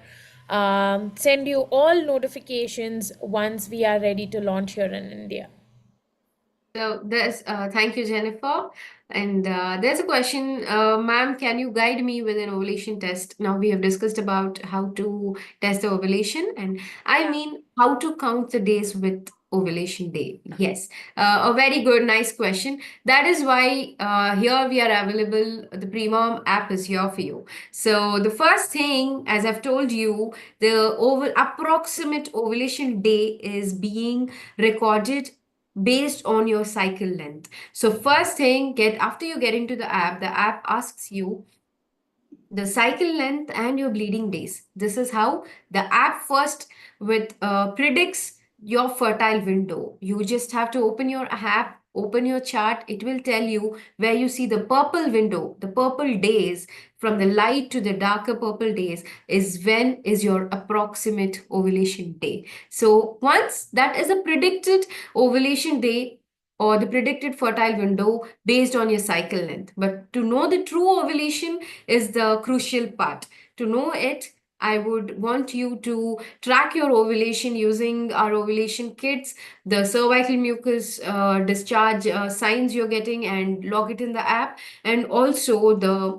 send you all notifications once we are ready to launch here in India. So thank you, Jennifer. And there's a question, ma'am, can you guide me with an ovulation test? Now we have discussed about how to test the ovulation, and I Yeah. mean how to count the days with ovulation day. Yes, a very good, nice question. That is why here we are available. The Premom app is here for you. So the first thing, as I've told you, the approximate ovulation day is being recorded based on your cycle length. So first thing, get after you get into the app asks you the cycle length and your bleeding days. This is how the app first with predicts your fertile window. You just have to open your app, open your chart. It will tell you where you see the purple window, the purple days from the light to the darker purple days is when is your approximate ovulation day. So once that is a predicted ovulation day or the predicted fertile window based on your cycle length. But to know the true ovulation is the crucial part. To know it, I would want you to track your ovulation using our ovulation kits, the cervical mucus discharge signs you're getting, and log it in the app, and also the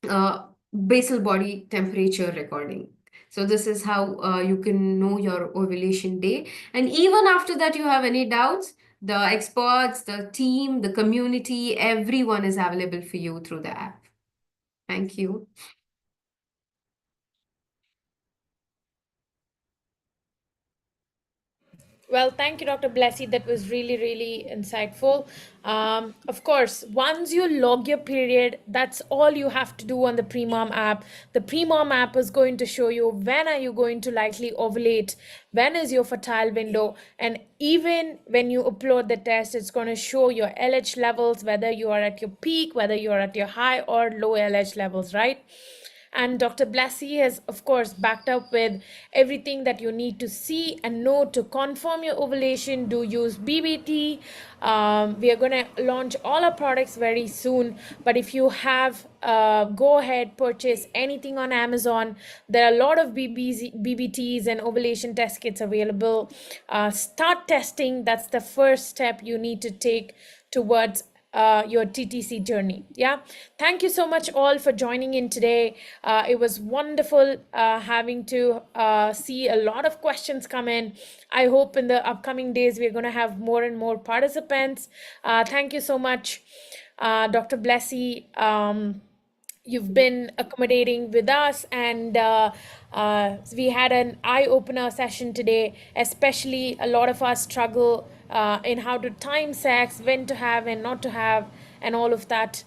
uh, basal body temperature recording. So this is how you can know your ovulation day. And even after that, you have any doubts, the experts, the team, the community, everyone is available for you through the app. Thank you. Well, thank you, Dr. Blessy. That was really, really insightful. Of course, once you log your period, that's all you have to do on the Premom app. The Premom app is going to show you when are you going to likely ovulate, when is your fertile window, and even when you upload the test, it's going to show your LH levels, whether you are at your peak, whether you are at your high or low LH levels, right? And Dr. Blessy has, of course, backed up with everything that you need to see and know to confirm your ovulation. Do use BBT. We are going to launch all our products very soon. But if you have, go ahead, purchase anything on Amazon. There are a lot of BBTs and ovulation test kits available. Start testing. That's the first step you need to take towards your TTC journey. Yeah. Thank you so much all for joining in today. It was wonderful having to see a lot of questions come in. I hope in the upcoming days we're going to have more and more participants. Thank you so much, Dr. Blessy. You've been accommodating with us, and we had an eye-opener session today. Especially a lot of us struggle in how to time sex, when to have and not to have, and all of that.